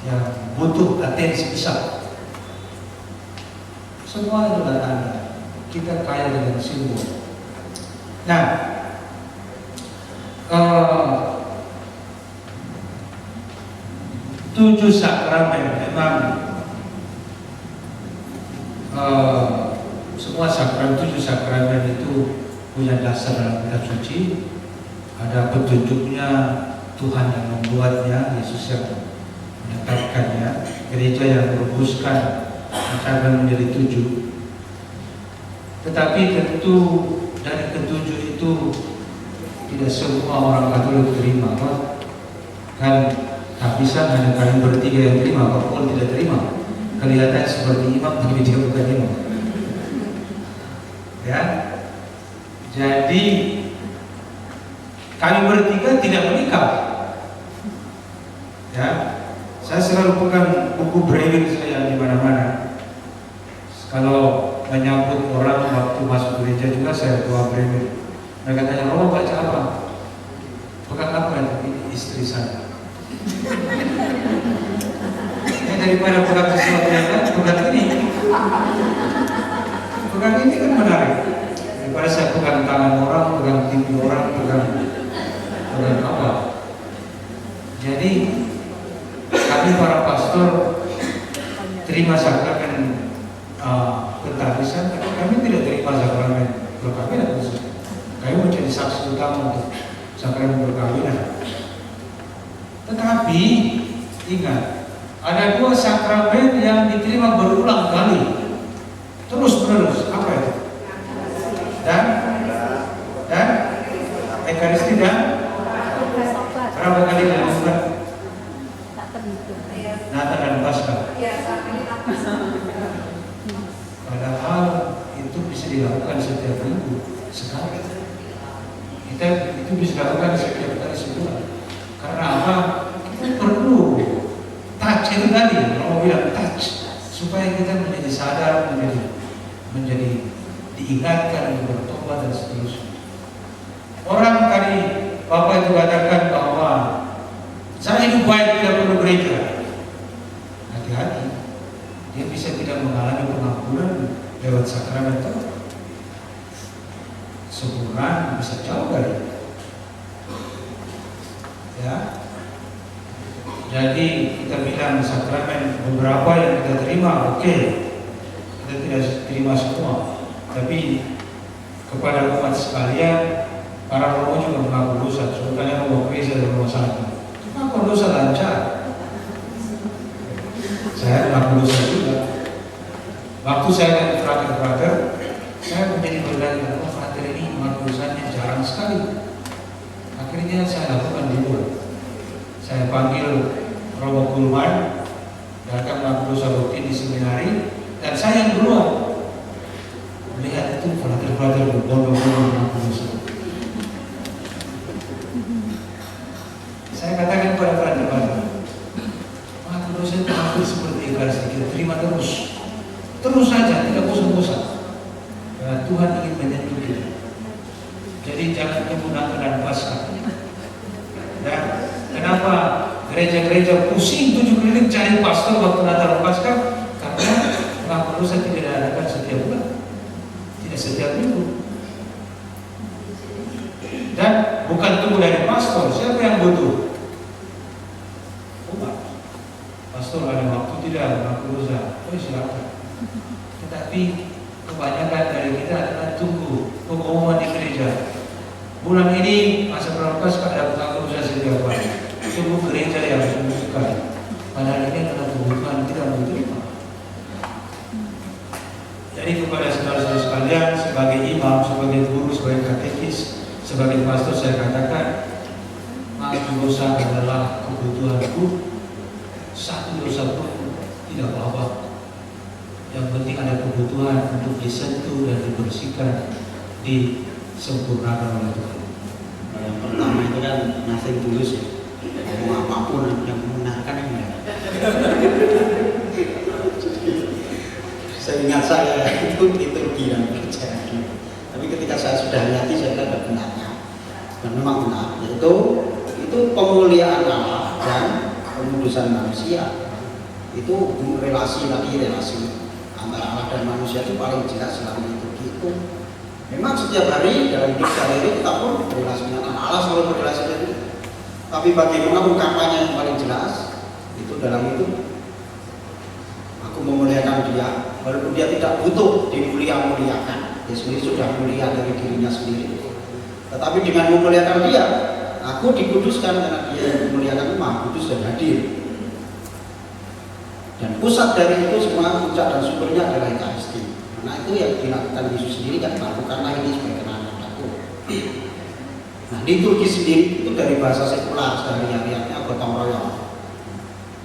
yang butuh atensi besar. Semua adalah tanda. Kita kaya dengan simbol. Nah, 7 sakramen memang semua sakramen, 7 sakramen itu punya dasar dalam kitab suci. Ada petunjuknya, Tuhan yang membuatnya, Yesus yang menetapkannya, gereja yang merumuskan sakramen menjadi 7. Tetapi tentu dari ke-7 itu tidak semua orang Katolik terima, kan habisan hanya kalian bertiga yang terima, Pak Paul tidak terima. Kelihatan seperti imam tapi dia bukan imam. Ya, jadi kami bertiga tidak menikah. Ya, saya selalu pegang buku Braille saya di mana-mana. Kalau menyambut orang waktu masuk gereja juga saya bawa Braille. Mereka tanya, "Oh, baca apa?" Pegang apa? Ini istri saya. Daripada pegang sesuatu yang lain, pegang ini. Pegang ini kan menarik. Daripada saya pegang tangan orang, pegang pipi orang, pegang apa. Jadi kami para pastor terima sakramen pentabisan, tapi kami tidak terima sakramen perkawinan. Kami menjadi saksi utama untuk sakramen perkawinan. Tetapi ingat, ada 2 sakramen yang diterima berulang kali, terus menerus. Apa itu? Dan Ekaristi dan berapa kali dilakukan? Natal dan Paskah. biasa. Padahal itu bisa dilakukan setiap minggu sekali. Kita itu bisa dilakukan setiap kali sebulan. Karena apa? Kita perlu touch itu tadi, kalau bilang touch, supaya kita menjadi sadar, menjadi diingatkan untuk bertobat dan seterusnya. Orang tadi Bapak itu katakan bahwa saya hidup baik tidak perlu gereja. Hati-hati, dia bisa tidak mengalami pengampunan lewat sakramen itu. Sempurna bisa jauh dari. Ya. Jadi kita bilang sakramen beberapa yang kita terima, oke. Kita tidak terima semua. Tapi kepada umat sekalian, para romo juga mengaku dosa. Sebetulnya romo gereja dan romo sakit. Mengaku dosa lancar. Saya mengaku dosa juga. Waktu saya dan frater-frater, saya menjadi berdangan, oh frater ini mengaku dosanya jarang sekali. Akhirnya saya lakukan di luar. Saya panggil Romo Kulman, datang mengaku dosa rutin di seminari, dan saya yang duluan melihat itu frater-frater berbondong-bondong mengaku dosa. Saya katakan kepada frater-frater, mengaku dosa itu hampir seperti ikhlas, kita terima terus. Terus saja, tidak bosan-bosan. Karena Tuhan ingin menyentuh kita. Jadi jangan menggunakan dan Paskah. Dan kenapa gereja-gereja pusing 7 keliling cari pastor waktu Natal dan Paskah? Karena mengaku dosa tidak diadakan setiap bulan, tidak setiap minggu. Dan bukan tunggu dari pastor. Siapa yang butuh? Umat. Pastor ada waktu tidak mengaku dosa? Oh silakan. Tetapi kebanyakan dari kita adalah tunggu pengumuman di gereja. Bulan ini masa Prapaskah ada mengaku dosa setiap hari. Tunggu gereja yang memutuskan. Padahal ini adalah kebutuhan tidak diterima. Jadi kepada saudara-saudara sekalian, sebagai imam, sebagai guru, sebagai katekis, sebagai pastor, saya katakan mengaku dosa adalah kebutuhanku. Satu dosa pun tidak apa-apa. Yang penting ada kebutuhan untuk disentuh dan dibersihkan, disempurnakan oleh Tuhan. Nah, yang pertama itu kan nothing tulus ya. Mau apapun yang membenarkan yang mana. Saya ingat saya itu liturgi dan terjadi. Tapi ketika saya sudah hati saya tidak benarnya. Dan memang benar. Yaitu pemuliaan Allah dan pemudusan manusia. Itu relasi antara Allah dan manusia itu paling jelas selama itu gitu. Memang setiap hari dalam hidup sehari-hari kita pun berrelasi dengan Allah, selalu berrelasi dengan itu. Tapi bagaimana ungkapannya yang paling jelas itu dalam itu aku memuliakan dia, walaupun dia tidak butuh dimuliakan. Dia sendiri sudah mulia dari dirinya sendiri. Tetapi dengan memuliakan dia, aku dikuduskan karena dia yang memuliakan Maha Kudus dan hadir. Dan pusat dari itu semua, puncak dan sumbernya adalah Ekaristi. Nah itu yang dilakukan Yesus sendiri kan, lakukanlah ini sebagai kenangan aku. Nah liturgi sendiri itu dari bahasa sekular, sehari-harinya gotong royong.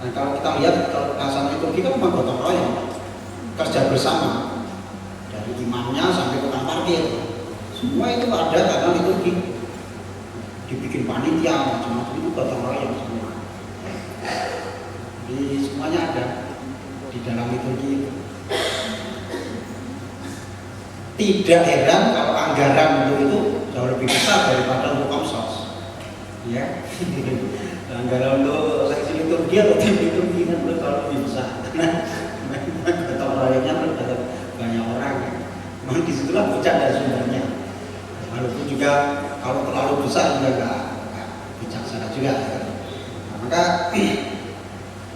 Nah kalau kita lihat kalau pelaksanaan liturgi kan memang gotong royong, kerja bersama dari imamnya sampai tukang parkir, semua itu ada karena liturgi. Dibikin panitia macam-macam itu gotong royong semua. Jadi semuanya ada di dalam liturgi itu. Tidak heran kalau anggaran untuk itu jauh lebih besar daripada untuk komsos. Ya, anggaran untuk seksi liturgi atau tim liturgi kan jauh lebih besar. Karena gotong royongnya banyak orang. Memang disitulah puncak dan sumbernya. Walaupun juga kalau terlalu besar juga nggak bijaksana juga. Nah, maka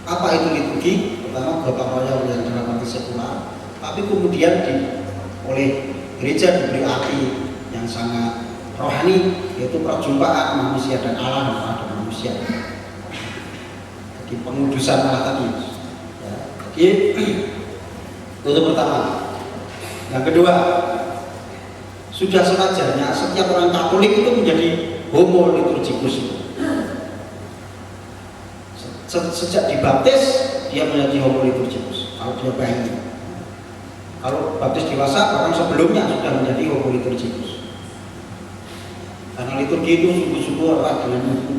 apa itu liturgi? Pertama gotong royong yang dalam arti sekular, tapi kemudian oleh gereja diberi arti yang sangat rohani, yaitu perjumpaan manusia dan Allah dan Allah dan manusia. Jadi pengudusan Allah tadi. Ya. Jadi itu pertama. Yang kedua, sudah sewajarnya setiap orang Katolik itu menjadi homo liturgikus. sejak dibaptis dia menjadi homo liturgikus. Kalau dia bayi, kalau baptis dewasa bahkan sebelumnya sudah menjadi homo liturgikus. Karena liturgi itu sungguh-sungguh erat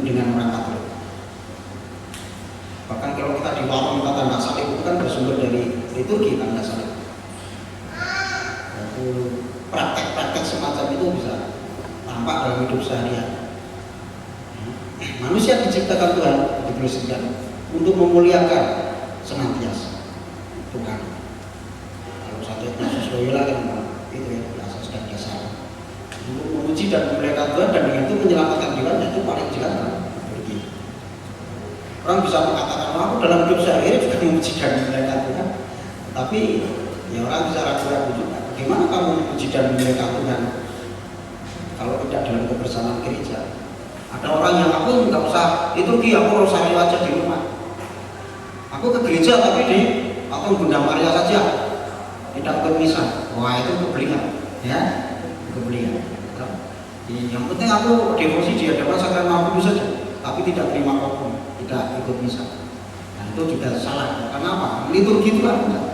dengan orang Katolik. Bahkan kalau kita di warung minta tanda salib itu kan bersumber dari liturgi tanda salib. Praktek-praktek semacam itu bisa tampak dalam hidup sehari-hari. Manusia diciptakan Tuhan dituliskan untuk memuliakan senantiasa Tuhan. Kalau satu Yesus Loyola kan itu ya asas dan dasar untuk memuji dan memuliakan Tuhan, dan dengan itu menyelamatkan jiwa, itu paling jelas kan begitu. Orang bisa mengatakan aku dalam hidup sehari-hari juga memuji dan memuliakan Tuhan, tapi ya orang bisa ragu-ragu juga. Bagaimana kamu memuji dan memuliakan Tuhan kalau tidak dalam kebersamaan gereja? Ada orang yang aku nggak usah liturgi, aku rosario aja di rumah. Aku ke gereja tapi di patung Bunda Maria saja, tidak ikut misa. Wah itu kebelingan, ya kebelingan. Yang penting aku devosi di hadapan Sakral Maha Kudus saja, tapi tidak terima komunion, tidak ikut misa. Nah itu juga salah. Karena apa? Liturgi itu kan enggak.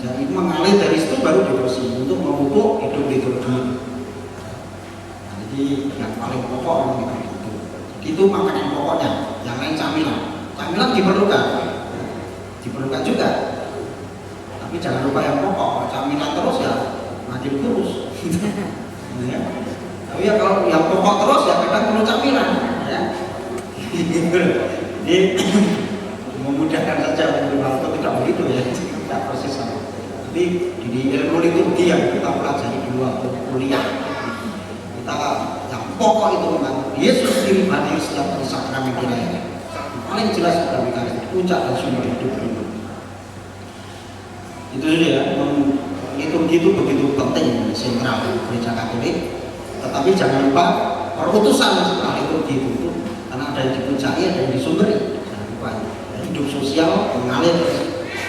Jadi mengalir dari situ baru devosi untuk memupuk hidup liturgi. Jadi yang paling pokok gitu. Itu makanan pokoknya, yang lain camilan. Camilan diperlukan juga. Tapi jangan lupa yang pokok. Camilan terus ya makin kurus. Ya. Tapi ya kalau yang pokok terus ya kadang perlu camilan. Ya. Jadi memudahkan saja untuk tidak begitu ya. Tidak persis sama. Tapi di ilmu liturgi yang kita pelajari dulu waktu kuliah, kita yang pokok itu memang Yesus sendiri hadir setiap kali sakramen kiranya. Paling jelas dalam karya puncak dan sumber hidup itu. Itu saja ya. Liturgi itu begitu penting, sentral gereja Katolik. Tetapi jangan lupa perutusan setelah liturgi itu, karena ada yang dipuncaki, ada yang disumberi. Jangan lupa hidup sosial mengalir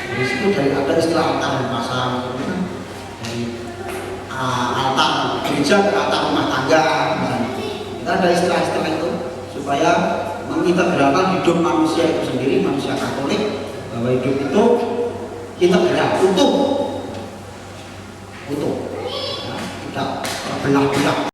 dari situ, dari ada istilah altar pasar, dari altar gereja ke altar rumah tangga. Kita ada istilah-istilah itu supaya mengintegralkan hidup manusia itu sendiri, manusia Katolik, bahwa hidup itu integral, utuh, ya, tidak terbelah-belah.